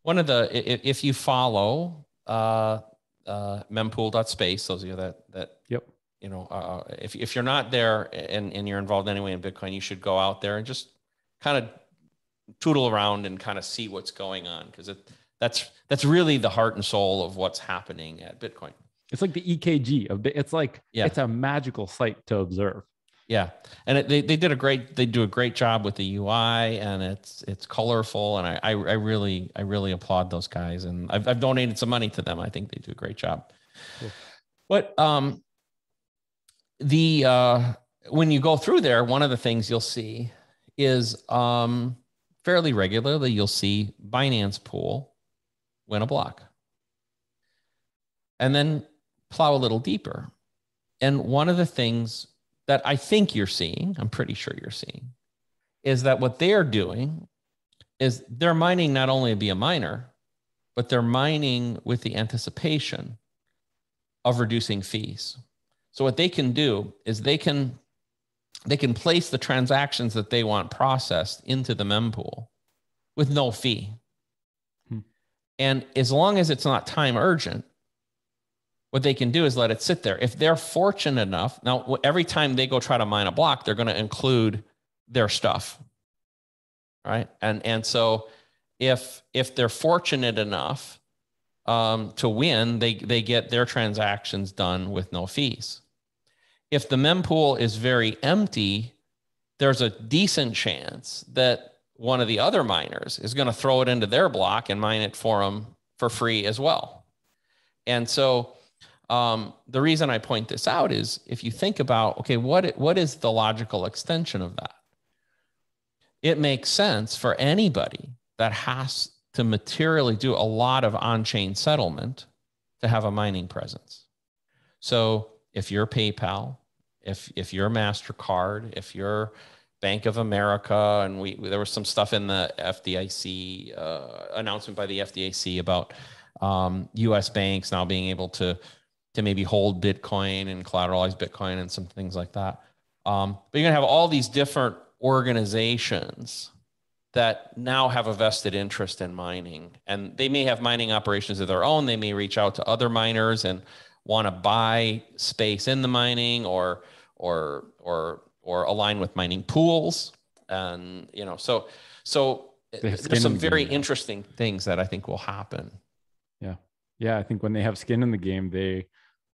Speaker 2: one of if you follow mempool.space, those of you that
Speaker 1: yep.
Speaker 2: If you're not there and you're involved anyway in Bitcoin, you should go out there and just kind of tootle around and kind of see what's going on, because that's really the heart and soul of what's happening at Bitcoin.
Speaker 1: It's like the EKG of it's like it's a magical sight to observe.
Speaker 2: Yeah, and they do a great job with the UI, and it's colorful, and I really applaud those guys, and I've donated some money to them. I think they do a great job. Cool. But when you go through there, one of the things you'll see is fairly regularly you'll see Binance Pool win a block, and then plow a little deeper. And one of the things that I think you're seeing, I'm pretty sure you're seeing, is that what they're doing is they're mining not only to be a miner, but they're mining with the anticipation of reducing fees. So what they can do is they can place the transactions that they want processed into the mempool with no fee. And as long as it's not time urgent, what they can do is let it sit there. If they're fortunate enough, now every time they go try to mine a block, they're going to include their stuff, right? And so if they're fortunate enough to win, they get their transactions done with no fees. If the mempool is very empty, there's a decent chance that one of the other miners is going to throw it into their block and mine it for them for free as well. And so the reason I point this out is if you think about, okay, what is the logical extension of that? It makes sense for anybody that has to materially do a lot of on-chain settlement to have a mining presence. So if you're PayPal, if you're MasterCard, if you're Bank of America, and there was some stuff in the FDIC announcement by the FDIC about U.S. banks now being able to maybe hold Bitcoin and collateralize Bitcoin and some things like that. But you're gonna have all these different organizations that now have a vested interest in mining, and they may have mining operations of their own. They may reach out to other miners and want to buy space in the mining or align with mining pools. And, so there's some very interesting things that I think will happen.
Speaker 1: Yeah. Yeah. I think when they have skin in the game, they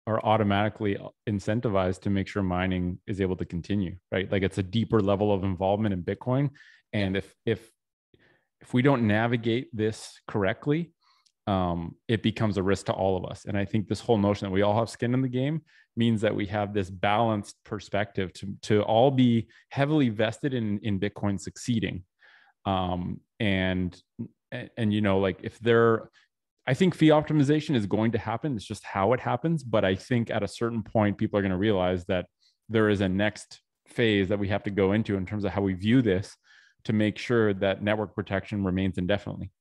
Speaker 1: are automatically incentivized to make sure mining is able to continue, right? Like it's a deeper level of involvement in Bitcoin. And if we don't navigate this correctly, it becomes a risk to all of us. And I think this whole notion that we all have skin in the game means that we have this balanced perspective to all be heavily vested in Bitcoin succeeding. I think fee optimization is going to happen. It's just how it happens. But I think at a certain point, people are going to realize that there is a next phase that we have to go into in terms of how we view this to make sure that network protection remains indefinitely.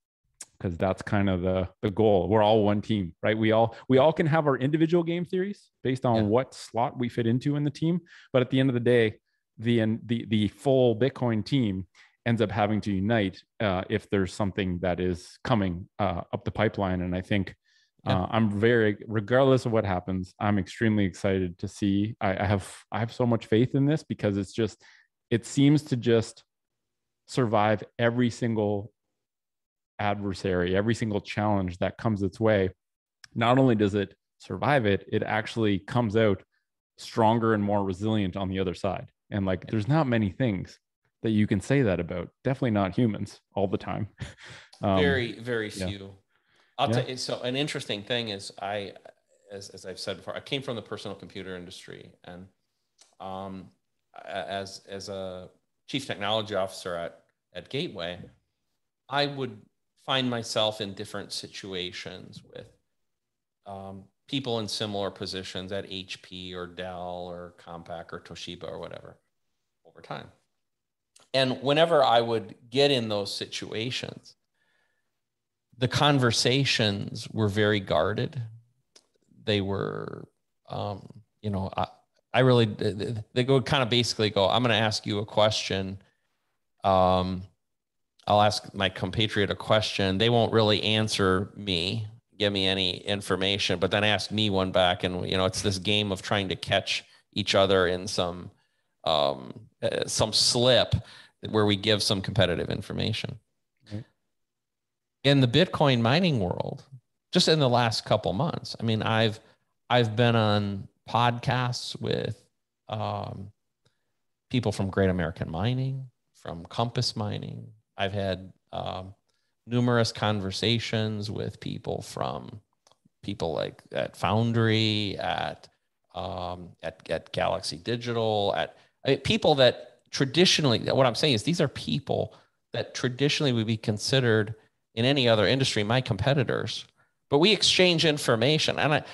Speaker 1: because that's kind of the goal. We're all one team, right? We all can have our individual game theories based on what slot we fit into in the team, but at the end of the day, the full Bitcoin team ends up having to unite if there's something that is coming up the pipeline. And I think regardless of what happens, I'm extremely excited to see. I have so much faith in this because it seems to just survive every single adversary, every single challenge that comes its way. Not only does it survive it, it actually comes out stronger and more resilient on the other side. And like, there's not many things that you can say that about. Definitely not humans all the time.
Speaker 2: Very, very few. I'll tell you. So an interesting thing is as I've said before, I came from the personal computer industry, and as a chief technology officer at Gateway, I would find myself in different situations with people in similar positions at HP or Dell or Compaq or Toshiba or whatever over time. And whenever I would get in those situations, the conversations were very guarded. They were, I really, they would kind of basically go, I'm going to ask you a question. I'll ask my compatriot a question. They won't really answer me, give me any information, but then ask me one back. And, it's this game of trying to catch each other in some slip where we give some competitive information. Right. In the Bitcoin mining world, just in the last couple months, I mean, I've been on podcasts with people from Great American Mining, from Compass Mining. I've had numerous conversations with people like at Foundry, at Galaxy Digital, people that traditionally, what I'm saying is these are people that traditionally would be considered in any other industry my competitors, but we exchange information. And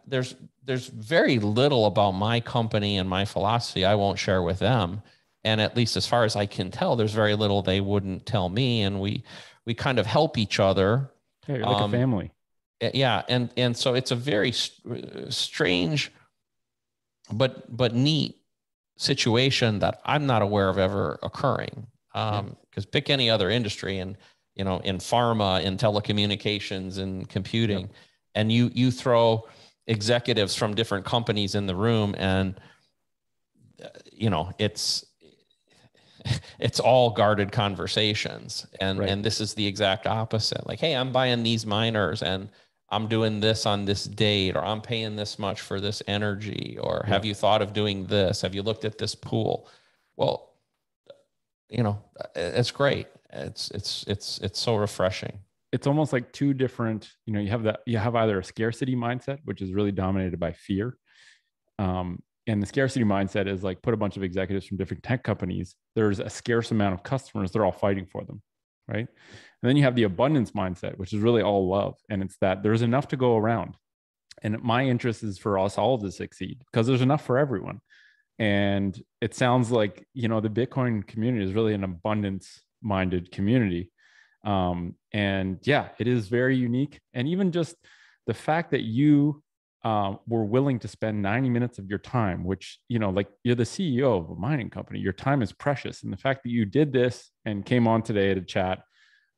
Speaker 2: there's very little about my company and my philosophy I won't share with them. And at least as far as I can tell, there's very little they wouldn't tell me. And we kind of help each other.
Speaker 1: Yeah, you're like a family.
Speaker 2: Yeah. And so it's a very strange, but neat situation that I'm not aware of ever occurring. Because pick any other industry, and in pharma, in telecommunications, and computing, and you throw executives from different companies in the room, and it's all guarded conversations. And this is the exact opposite. Like, hey, I'm buying these miners and I'm doing this on this date, or I'm paying this much for this energy, or have you thought of doing this? Have you looked at this pool? Well, it's great. It's so refreshing.
Speaker 1: It's almost like two different, you have either a scarcity mindset, which is really dominated by fear. And the scarcity mindset is like, put a bunch of executives from different tech companies. There's a scarce amount of customers. They're all fighting for them. Right. And then you have the abundance mindset, which is really all love. And it's that there's enough to go around. And my interest is for us all to succeed because there's enough for everyone. And it sounds like, the Bitcoin community is really an abundance minded community. And yeah, it is very unique. And even just the fact that you were willing to spend 90 minutes of your time, which, like, you're the CEO of a mining company, your time is precious. And the fact that you did this and came on today to chat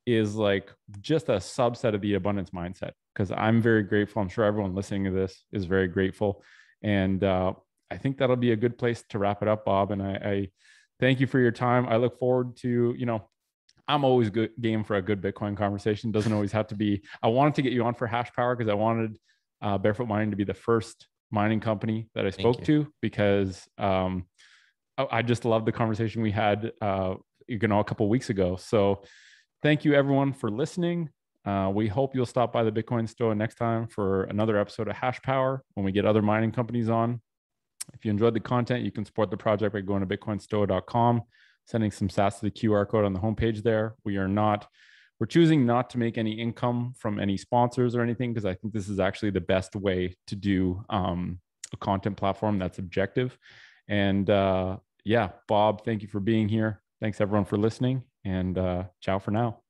Speaker 1: is like just a subset of the abundance mindset. Because I'm very grateful. I'm sure everyone listening to this is very grateful. And I think that'll be a good place to wrap it up, Bob. And I thank you for your time. I look forward to, I'm always good game for a good Bitcoin conversation. Doesn't always have to be. I wanted to get you on for Hashpower because I wanted Barefoot Mining to be the first mining company that I spoke to, because I just love the conversation we had a couple of weeks ago. So thank you everyone for listening. We hope you'll stop by the Bitcoin Stoa next time for another episode of Hashpower when we get other mining companies on. If you enjoyed the content, you can support the project by going to bitcoinstoa.com, sending some sats to the QR code on the homepage there. We're choosing not to make any income from any sponsors or anything, because I think this is actually the best way to do a content platform that's objective. And Bob, thank you for being here. Thanks everyone for listening, and ciao for now.